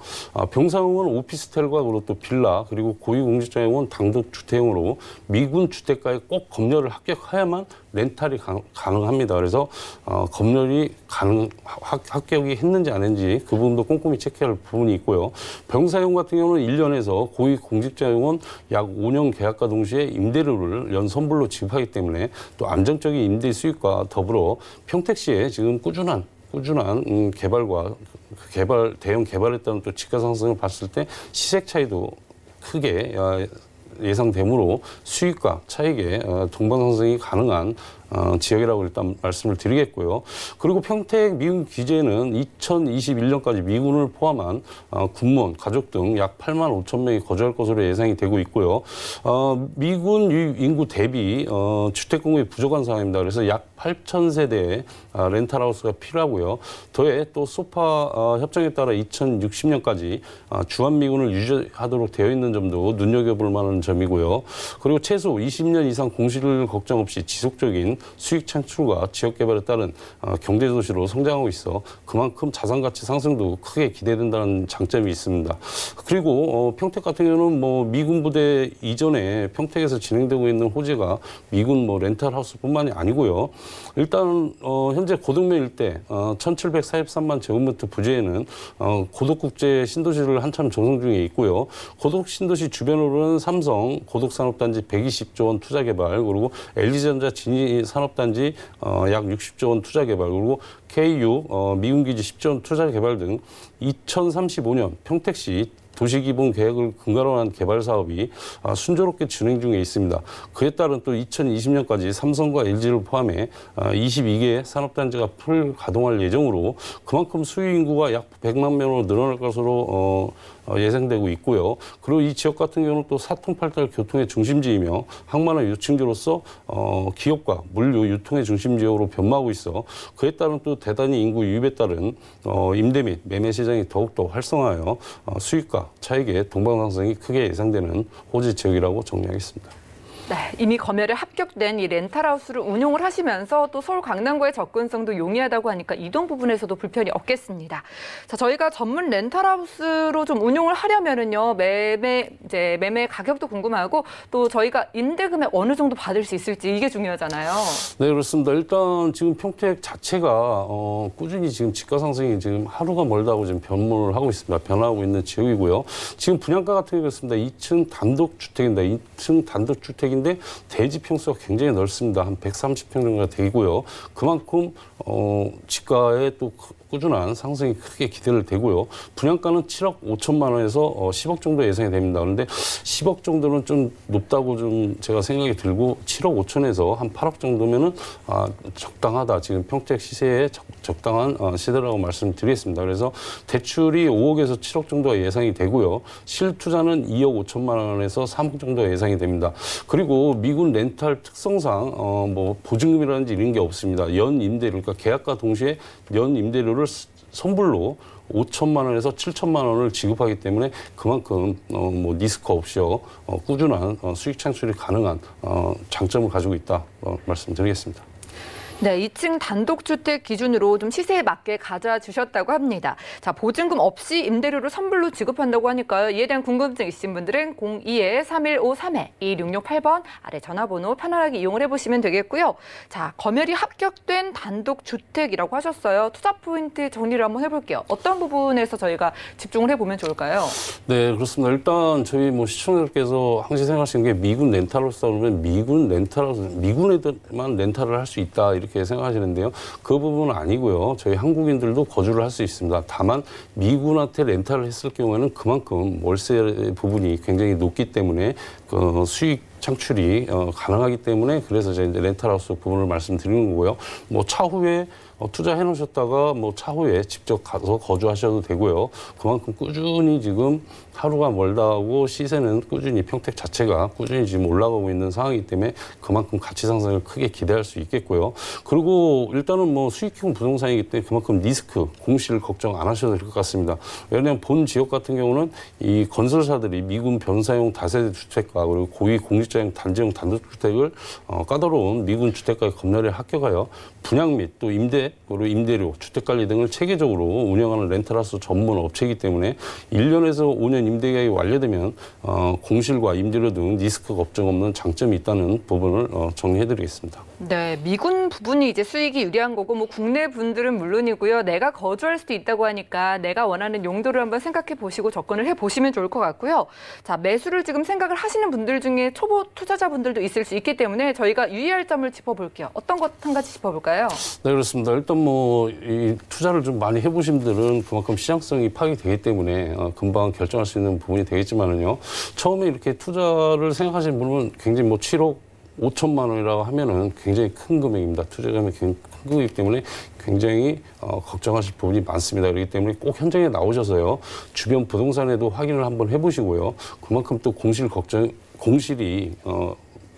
병사용은 오피스텔과 그리고 또 빌라 그리고 고위공직자용은 단독주택용으로 미군 주택가에 꼭 검열을 합격해야만 렌탈이 가능합니다. 그래서 검열이 합격이 했는지 안 했는지 그 부분도 꼼꼼히 체크할 부분이 있고요. 병사용 같은 경우는 1년에서 고위공직자용은 약 5년 계약과 동시에 임대료를 연 선불로 지급하기 때문에 또 안정적인 임대 수익과 더불어 평택시에 지금 꾸준한 개발과 대형 개발에 따른 또 집가 상승을 봤을 때 시세 차이도 크게 예상되므로 수익과 차익의 동반 상승이 가능한 지역이라고 일단 말씀을 드리겠고요. 그리고 평택 미군 기지에는 2021년까지 미군을 포함한 군무원, 가족 등 약 8만 5천 명이 거주할 것으로 예상이 되고 있고요. 미군 인구 대비 주택 공급이 부족한 상황입니다. 그래서 약 8천 세대의 렌탈하우스가 필요하고요. 더해 또 소파 협정에 따라 2060년까지 주한미군을 유지하도록 되어 있는 점도 눈여겨볼 만한 점이고요. 그리고 최소 20년 이상 공실 걱정 없이 지속적인 수익 창출과 지역 개발에 따른 경제 도시로 성장하고 있어 그만큼 자산 가치 상승도 크게 기대된다는 장점이 있습니다. 그리고 평택 같은 경우는 뭐 미군 부대 이전에 평택에서 진행되고 있는 호재가 미군 뭐 렌탈 하우스뿐만이 아니고요. 일단 현재 고덕면 일대 1,743만 제곱미터 부지에는 고덕국제 신도시를 한참 조성 중에 있고요. 고덕 신도시 주변으로는 삼성 고덕산업단지 120조 원 투자 개발 그리고 LG전자 진이 산업단지 약 60조 원 투자 개발 그리고 KU 미군기지 10조 원 투자 개발 등 2035년 평택시 도시기본 계획을 근거로 한 개발 사업이 순조롭게 진행 중에 있습니다. 그에 따른 또 2020년까지 삼성과 LG를 포함해 22개의 산업단지가 풀 가동할 예정으로 그만큼 수요 인구가 약 100만 명으로 늘어날 것으로 예상되고 있고요. 그리고 이 지역 같은 경우는 또 사통팔달 교통의 중심지이며 항만화 유층지로서 기업과 물류 유통의 중심지역으로 변모하고 있어 그에 따른 또 대단히 인구 유입에 따른 임대 및 매매 시장이 더욱더 활성화하여 수익과 차익의 동방상승이 크게 예상되는 호재 지역이라고 정리하겠습니다. 네, 이미 검열에 합격된 이 렌탈하우스를 운용을 하시면서 또 서울 강남구의 접근성도 용이하다고 하니까 이동 부분에서도 불편이 없겠습니다. 자, 저희가 전문 렌탈하우스로 좀 운용을 하려면은요, 매매 가격도 궁금하고 또 저희가 임대 금액 어느 정도 받을 수 있을지 이게 중요하잖아요. 네, 그렇습니다. 일단 지금 평택 자체가 꾸준히 지금 집가 상승이 지금 하루가 멀다고 지금 변모를 하고 있습니다. 변화하고 있는 지역이고요. 지금 분양가 같은 게 그렇습니다. 2층 단독주택입니다. 2층 단독주택인데 대지 평수가 굉장히 넓습니다. 한 130평 정도가 되고요. 그만큼 집가에 또 꾸준한 상승이 크게 기대를 되고요. 분양가는 7억 5천만 원에서 10억 정도 예상이 됩니다. 그런데 10억 정도는 좀 높다고 좀 제가 생각이 들고 7억 5천에서 한 8억 정도면은 적당하다. 지금 평택 시세에 적당한 시대라고 말씀드리겠습니다. 그래서 대출이 5억에서 7억 정도가 예상이 되고요. 실투자는 2억 5천만 원에서 3억 정도가 예상이 됩니다. 그리고 미군 렌탈 특성상 뭐 보증금이라든지 이런 게 없습니다. 연 임대료, 그러니까 계약과 동시에 연 임대료를 선불로 5천만 원에서 7천만 원을 지급하기 때문에 그만큼 뭐 리스크 없이 꾸준한 수익 창출이 가능한 장점을 가지고 있다 말씀드리겠습니다. 네, 2층 단독주택 기준으로 좀 시세에 맞게 가져주셨다고 합니다. 자, 보증금 없이 임대료를 선불로 지급한다고 하니까요. 이에 대한 궁금증 있으신 분들은 02-3153-2668번 아래 전화번호 편안하게 이용을 해보시면 되겠고요. 자, 검열이 합격된 단독주택이라고 하셨어요. 투자 포인트 정리를 한번 해볼게요. 어떤 부분에서 저희가 집중을 해보면 좋을까요? 네, 그렇습니다. 일단 저희 뭐 시청자들께서 항상 생각하시는 게 미군 렌탈하우스다 그러면 미군 렌탈하우스, 미군 애들만 렌탈을 할 수 있다 이렇게 생각하시는데요. 그 부분은 아니고요. 저희 한국인들도 거주를 할 수 있습니다. 다만 미군한테 렌탈을 했을 경우에는 그만큼 월세 부분이 굉장히 높기 때문에 그 수익 창출이 가능하기 때문에 그래서 이제 렌탈하우스 부분을 말씀드리는 거고요. 뭐 차후에 투자해 놓으셨다가 뭐 차후에 직접 가서 거주하셔도 되고요. 그만큼 꾸준히 지금 하루가 멀다고 시세는 꾸준히 평택 자체가 꾸준히 지금 올라가고 있는 상황이기 때문에 그만큼 가치 상승을 크게 기대할 수 있겠고요. 그리고 일단은 뭐 수익형 부동산이기 때문에 그만큼 리스크, 공실 걱정 안 하셔도 될 것 같습니다. 왜냐하면 본 지역 같은 경우는 이 건설사들이 미군 변사용 다세대 주택가 그리고 고위 공직 고일자형 단지형 단독주택을 까다로운 미군 주택가의 검열에 합격하여 분양 및 또 임대, 그리고 임대료, 주택관리 등을 체계적으로 운영하는 렌탈하우스 전문 업체이기 때문에 1년에서 5년 임대계약이 완료되면 공실과 임대료 등 리스크 걱정 없는 장점이 있다는 부분을 정리해드리겠습니다. 네, 미군 부분이 이제 수익이 유리한 거고 뭐 국내 분들은 물론이고요. 내가 거주할 수도 있다고 하니까 내가 원하는 용도를 한번 생각해 보시고 접근을 해 보시면 좋을 것 같고요. 자, 매수를 지금 생각을 하시는 분들 중에 초보 투자자분들도 있을 수 있기 때문에 저희가 유의할 점을 짚어볼게요. 어떤 것 한 가지 짚어볼까요? 네, 그렇습니다. 일단 뭐 이 투자를 좀 많이 해보신 분들은 그만큼 시장성이 파악이 되기 때문에 금방 결정할 수 있는 부분이 되겠지만은요. 처음에 이렇게 투자를 생각하시는 분은 굉장히 뭐 7억 5천만 원이라고 하면은 굉장히 큰 금액입니다. 투자금이 큰 금액이기 때문에 굉장히 걱정하실 부분이 많습니다. 그렇기 때문에 꼭 현장에 나오셔서요. 주변 부동산에도 확인을 한번 해보시고요. 그만큼 또 공실이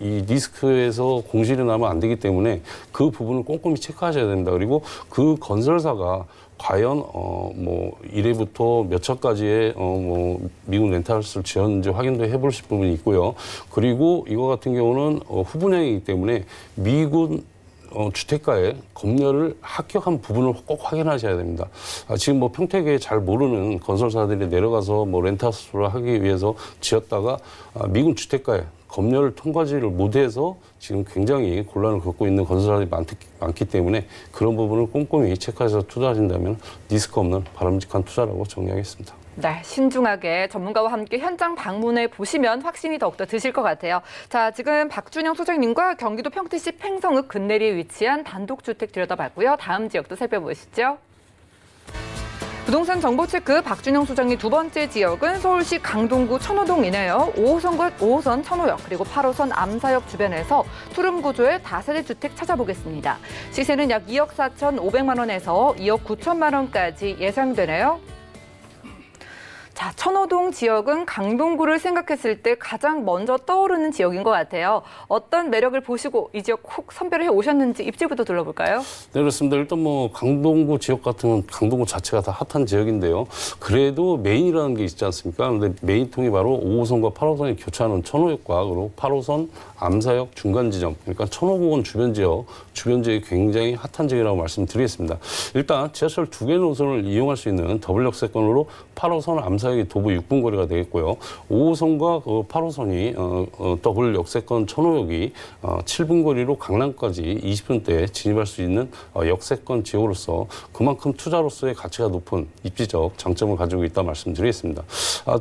이 리스크에서 공실이 나면 안 되기 때문에 그 부분을 꼼꼼히 체크하셔야 됩니다. 그리고 그 건설사가 과연 뭐 1회부터 몇 차까지의 뭐 미군 렌탈하우스를 지었는지 확인도 해보실 부분이 있고요. 그리고 이거 같은 경우는 후분양이기 때문에 미군 주택가의 검열을 합격한 부분을 꼭 확인하셔야 됩니다. 지금 뭐 평택에 잘 모르는 건설사들이 내려가서 뭐 렌트하우스를 하기 위해서 지었다가 미군 주택가에 검열을 통과지를 못해서 지금 굉장히 곤란을 겪고 있는 건설사들이 많기 때문에 그런 부분을 꼼꼼히 체크해서 투자하신다면 리스크 없는 바람직한 투자라고 정리하겠습니다. 네, 신중하게 전문가와 함께 현장 방문해 보시면 확신이 더욱더 드실 것 같아요. 자, 지금 박준영 소장님과 경기도 평택시 팽성읍 근내리에 위치한 단독주택 들여다봤고요. 다음 지역도 살펴보시죠. 부동산 정보 체크 박준영 소장님 두 번째 지역은 서울시 강동구 천호동이네요. 5호선 천호역 그리고 8호선 암사역 주변에서 투룸 구조의 다세대 주택 찾아보겠습니다. 시세는 약 2억 4,500만 원에서 2억 9천만 원까지 예상되네요. 자, 천호동 지역은 강동구를 생각했을 때 가장 먼저 떠오르는 지역인 것 같아요. 어떤 매력을 보시고 이 지역 콕 선별해 오셨는지 입지부터 둘러볼까요? 네, 그렇습니다. 일단 뭐 강동구 지역 같은 건 강동구 자체가 다 핫한 지역인데요. 그래도 메인이라는 게 있지 않습니까? 그런데 메인 통이 바로 5호선과 8호선이 교차하는 천호역과 그리고 8호선 암사역 중간 지점, 그러니까 천호공원 주변 지역이 굉장히 핫한 지역이라고 말씀드리겠습니다. 일단 지하철 두 개 노선을 이용할 수 있는 더블 역세권으로 8호선 암사역이 도보 6분 거리가 되겠고요. 5호선과 그 8호선이 더블 역세권 천호역이 7분 거리로 강남까지 20분대에 진입할 수 있는 역세권 지역으로서 그만큼 투자로서의 가치가 높은 입지적 장점을 가지고 있다 말씀드리겠습니다.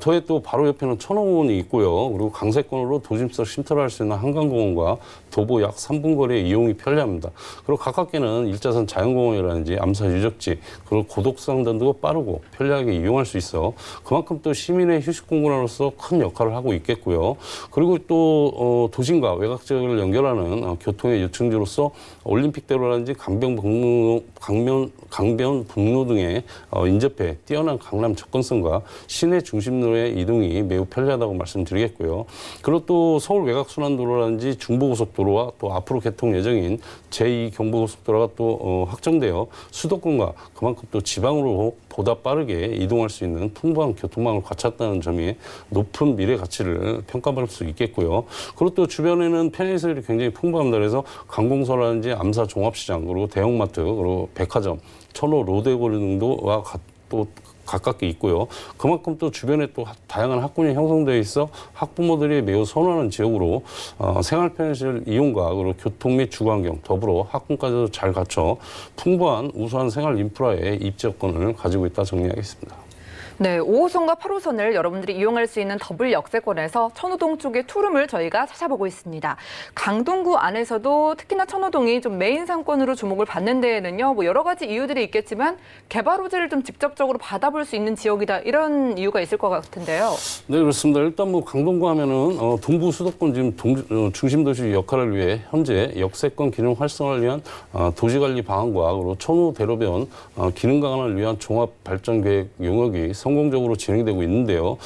더해 또 바로 옆에는 천호공원이 있고요. 그리고 강세권으로 도심서 쉼터를 할 수 있는 한강공원과 도보 약 3분 거리에 이용이 편리합니다. 그리고 가깝게는 일자선 자연공원이라든지 암사 유적지, 그리고 고독상단도 빠르고 편리하게 이용할 수 있어 그만큼 또 시민의 휴식 공간으로서 큰 역할을 하고 있겠고요. 그리고 또 도심과 외곽 지역을 연결하는 교통의 요충지로서 올림픽대로라든지 강변북로 등의 인접해 뛰어난 강남 접근성과 시내 중심로의 이동이 매우 편리하다고 말씀드리겠고요. 그리고 또 서울 외곽순환도로라든지 중부고속도로와 또 앞으로 개통 예정인 제2경부고속도로가 또 확정되어 수도권과 그만큼 또 지방으로 보다 빠르게 이동할 수 있는 풍부한 교통망을 갖췄다는 점이 높은 미래 가치를 평가받을 수 있겠고요. 그리고 또 주변에는 편의시설이 굉장히 풍부합니다. 그래서 관공서라든지 암사 종합시장, 그리고 대형마트, 그리고 백화점, 천호 로데고리 등도와 또 가깝게 있고요. 그만큼 또 주변에 또 다양한 학군이 형성되어 있어 학부모들이 매우 선호하는 지역으로 생활 편의시설 이용과 그리고 교통 및 주거환경 더불어 학군까지도 잘 갖춰 풍부한 우수한 생활 인프라의 입지 여건을 가지고 있다 정리하겠습니다. 네, 5호선과 8호선을 여러분들이 이용할 수 있는 더블 역세권에서 천호동 쪽의 투룸을 저희가 찾아보고 있습니다. 강동구 안에서도 특히나 천호동이 좀 메인 상권으로 주목을 받는 데에는요, 뭐 여러 가지 이유들이 있겠지만 개발 호재를 좀 직접적으로 받아볼 수 있는 지역이다, 이런 이유가 있을 것 같은데요. 네, 그렇습니다. 일단 뭐 강동구 하면은 동부 수도권 지금 중심 도시 역할을 위해 현재 역세권 기능 활성화를 위한 도시관리 방안과 그리고 천호 대로변 기능 강화를 위한 종합 발전 계획 용역이 성공적으로 진행되고 있는데요.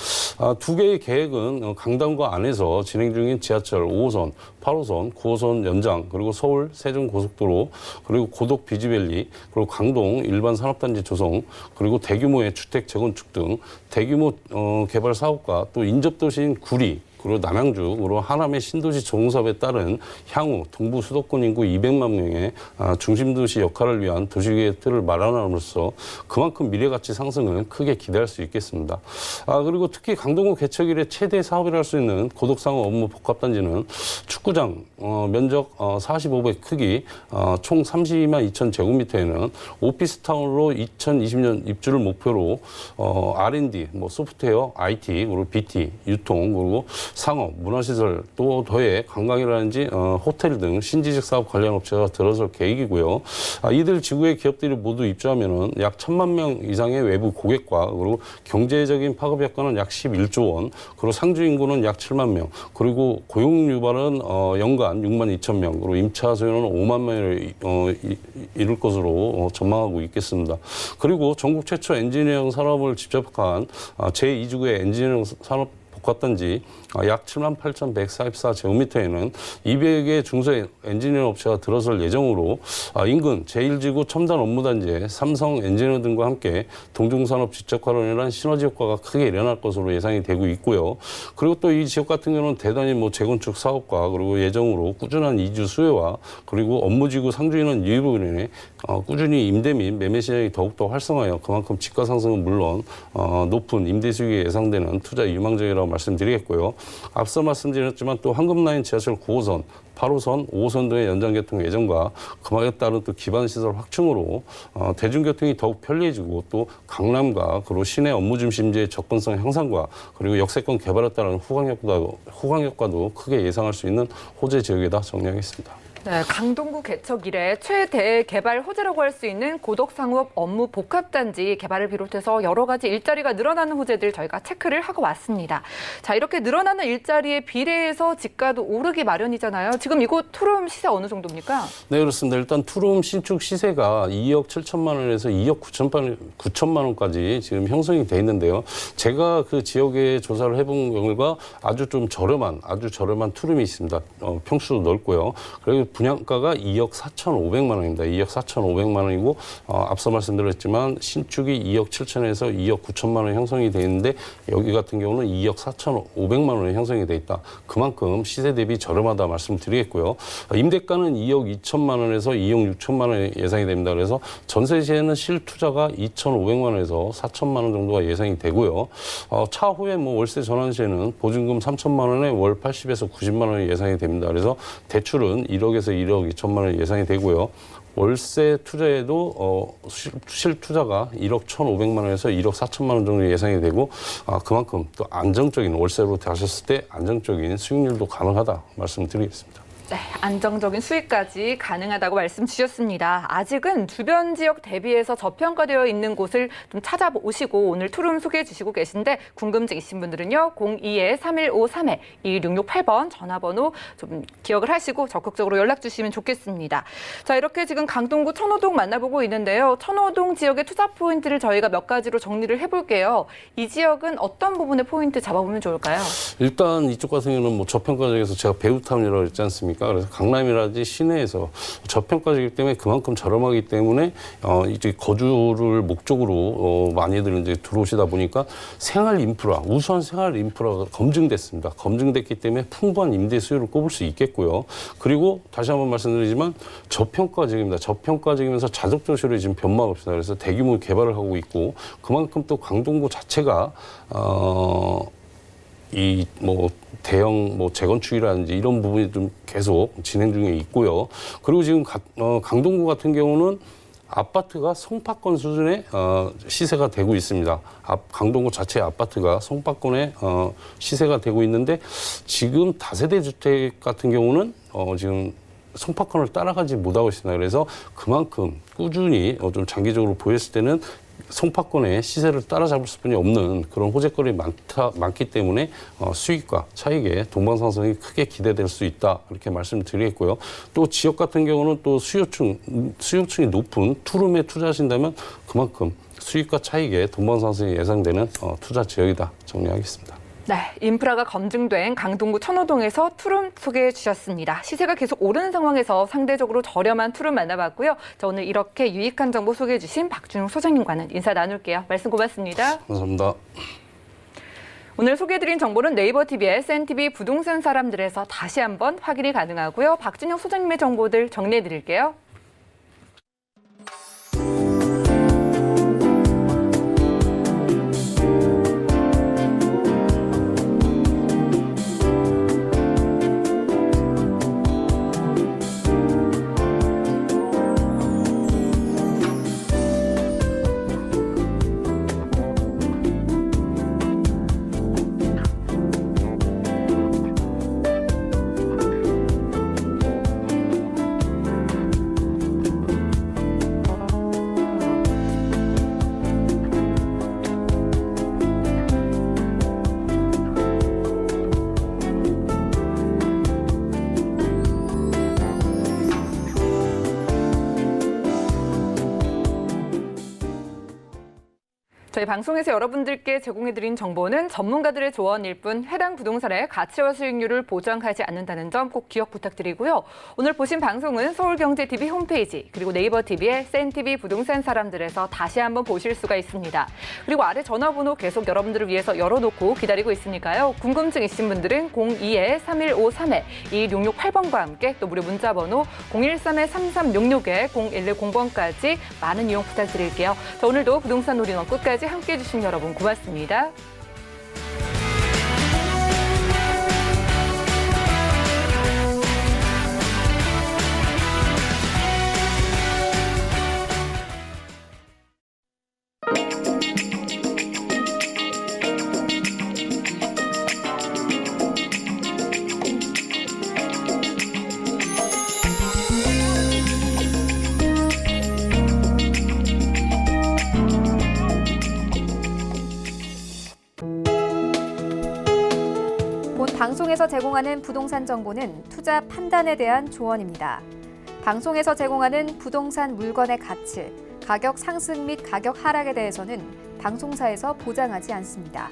두 개의 계획은 강남구 안에서 진행 중인 지하철 5호선, 8호선, 9호선 연장, 그리고 서울 세종고속도로, 그리고 고독 비지밸리, 그리고 강동 일반 산업단지 조성, 그리고 대규모의 주택 재건축 등 대규모 개발 사업과 또 인접도시인 구리, 그리고 남양주, 그리고 하남의 신도시 조흥사업에 따른 향후 동부 수도권 인구 200만 명의 중심도시 역할을 위한 도시계획 틀을 마련함으로써 그만큼 미래가치 상승을 크게 기대할 수 있겠습니다. 그리고 특히 강동구 개척 이래 최대 사업이라 할 수 있는 고덕상업 업무 복합단지는 축구장 면적 45배 크기 총 32만 2천 제곱미터에는 오피스타운으로 2020년 입주를 목표로 R&D, 소프트웨어, IT, 그리고 BT, 유통, 그리고 상업, 문화시설 또 더해 관광이라든지 호텔 등 신지식 사업 관련 업체가 들어설 계획이고요. 이들 지구의 기업들이 모두 입주하면은 약 1,000만 명 이상의 외부 고객과 그리고 경제적인 파급 효과는 약 11조 원, 그리고 상주 인구는 약 7만 명, 그리고 고용 유발은 연간 6만 2천 명, 그리고 임차 수요는 5만 명을 이룰 것으로 전망하고 있겠습니다. 그리고 전국 최초 엔지니어링 산업을 집적한 제2지구의 엔지니어링 산업 복합단지 약 7만 8,144 제곱미터에는 200의 중소 엔지니어 업체가 들어설 예정으로 인근 제1지구 첨단 업무단지에 삼성 엔지니어 등과 함께 동중산업 지적화로 인한 시너지 효과가 크게 일어날 것으로 예상이 되고 있고요. 그리고 또 이 지역 같은 경우는 대단히 재건축 사업과 그리고 예정으로 꾸준한 이주 수요와 그리고 업무지구 상주인원 유입으로 인해 꾸준히 임대 및 매매 시장이 더욱더 활성화하여 그만큼 지가 상승은 물론 높은 임대 수익이 예상되는 투자 유망적이라고 말씀드리겠고요. 앞서 말씀드렸지만 또 황금라인 지하철 9호선, 8호선, 5호선 등의 연장 개통 예정과 그에 따른 또 기반 시설 확충으로 대중교통이 더욱 편리해지고 또 강남과 그리고 시내 업무 중심지의 접근성 향상과 그리고 역세권 개발에 따른 후광 효과도 크게 예상할 수 있는 호재 지역이다 정리하겠습니다. 네, 강동구 개척 이래 최대 개발 호재라고 할 수 있는 고덕상업 업무 복합단지 개발을 비롯해서 여러 가지 일자리가 늘어나는 호재들 저희가 체크를 하고 왔습니다. 자, 이렇게 늘어나는 일자리에 비례해서 지가도 오르기 마련이잖아요. 지금 이곳 투룸 시세 어느 정도입니까? 네, 그렇습니다. 일단 투룸 신축 시세가 2억 7천만 원에서 2억 9천만 원까지 지금 형성이 돼 있는데요. 제가 그 지역에 조사를 해본 결과 아주 저렴한 투룸이 있습니다. 평수도 넓고요. 그리고 분양가가 2억 4,500만 원입니다. 2억 4,500만 원이고 앞서 말씀드렸지만 신축이 2억 7천에서 2억 9천만 원 형성이 돼 있는데 여기 같은 경우는 2억 4,500만 원에 형성이 돼 있다. 그만큼 시세 대비 저렴하다 말씀드리겠고요. 임대가는 2억 2천만 원에서 2억 6천만 원 예상이 됩니다. 그래서 전세 시에는 실투자가 2,500만 원에서 4천만 원 정도가 예상이 되고요. 차후에 월세 전환 시에는 보증금 3천만 원에 월 80에서 90만 원이 예상이 됩니다. 그래서 대출은 1억에서 1억 2천만 원 예상이 되고요. 월세 투자에도 실투자가 1억 1,500만 원에서 1억 4천만 원 정도 예상이 되고 그만큼 또 안정적인 월세로 가셨을 때 안정적인 수익률도 가능하다 말씀드리겠습니다. 네, 안정적인 수익까지 가능하다고 말씀 주셨습니다. 아직은 주변 지역 대비해서 저평가되어 있는 곳을 좀 찾아보시고 오늘 투룸 소개해 주시고 계신데 궁금증 있으신 분들은요. 02-3153-2668번 전화번호 좀 기억을 하시고 적극적으로 연락 주시면 좋겠습니다. 자, 이렇게 지금 강동구 천호동 만나보고 있는데요. 천호동 지역의 투자 포인트를 저희가 몇 가지로 정리를 해볼게요. 이 지역은 어떤 부분에 포인트 잡아보면 좋을까요? 일단 이쪽 같은 경우는 저평가 지역에서 제가 배우타운이라고 했지 않습니까? 그래서 강남이라든지 시내에서 저평가이기 때문에 그만큼 저렴하기 때문에 이제 거주를 목적으로 많이들 이제 들어오시다 보니까 우수한 생활 인프라가 검증됐습니다. 검증됐기 때문에 풍부한 임대 수요를 꼽을 수 있겠고요. 그리고 다시 한번 말씀드리지만 저평가 지역입니다. 저평가 지역이면서 자족도시로 지금 변화가 없습니다. 그래서 대규모 개발을 하고 있고 그만큼 또 강동구 자체가 대형 재건축이라든지 이런 부분이 좀 계속 진행 중에 있고요. 그리고 지금 강동구 같은 경우는 아파트가 송파권 수준의 시세가 되고 있습니다. 강동구 자체 아파트가 송파권의 시세가 되고 있는데 지금 다세대 주택 같은 경우는 지금 송파권을 따라가지 못하고 있습니다. 그래서 그만큼 꾸준히 좀 장기적으로 보였을 때는 송파권의 시세를 따라잡을 수뿐이 없는 그런 호재거리 많기 때문에 수익과 차익의 동방상승이 크게 기대될 수 있다 이렇게 말씀드리겠고요. 또 지역 같은 경우는 또 수요층이 높은 투룸에 투자하신다면 그만큼 수익과 차익의 동방상승이 예상되는 투자 지역이다 정리하겠습니다. 네, 인프라가 검증된 강동구 천호동에서 투룸 소개해 주셨습니다. 시세가 계속 오르는 상황에서 상대적으로 저렴한 투룸 만나봤고요. 자, 오늘 이렇게 유익한 정보 소개해 주신 박준웅 소장님과는 인사 나눌게요. 말씀 고맙습니다. 감사합니다. 오늘 소개해드린 정보는 네이버 TV의 SNTV 부동산 사람들에서 다시 한번 확인이 가능하고요. 박진영 소장님의 정보들 정리해드릴게요. 저희 방송에서 여러분들께 제공해드린 정보는 전문가들의 조언일 뿐 해당 부동산의 가치와 수익률을 보장하지 않는다는 점 꼭 기억 부탁드리고요. 오늘 보신 방송은 서울경제TV 홈페이지 그리고 네이버 TV의 SNTV 부동산 사람들에서 다시 한번 보실 수가 있습니다. 그리고 아래 전화번호 계속 여러분들을 위해서 열어놓고 기다리고 있으니까요. 궁금증 있으신 분들은 02-3153-2668번과 함께 또 무료 문자번호 013-3366-0110번까지 많은 이용 부탁드릴게요. 자, 오늘도 부동산 놀이원 끝까지 함께해 주신 여러분 고맙습니다. 본 방송에서 제공하는 부동산 정보는 투자 판단에 대한 조언입니다. 방송에서 제공하는 부동산 물건의 가치, 가격 상승 및 가격 하락에 대해서는 방송사에서 보장하지 않습니다.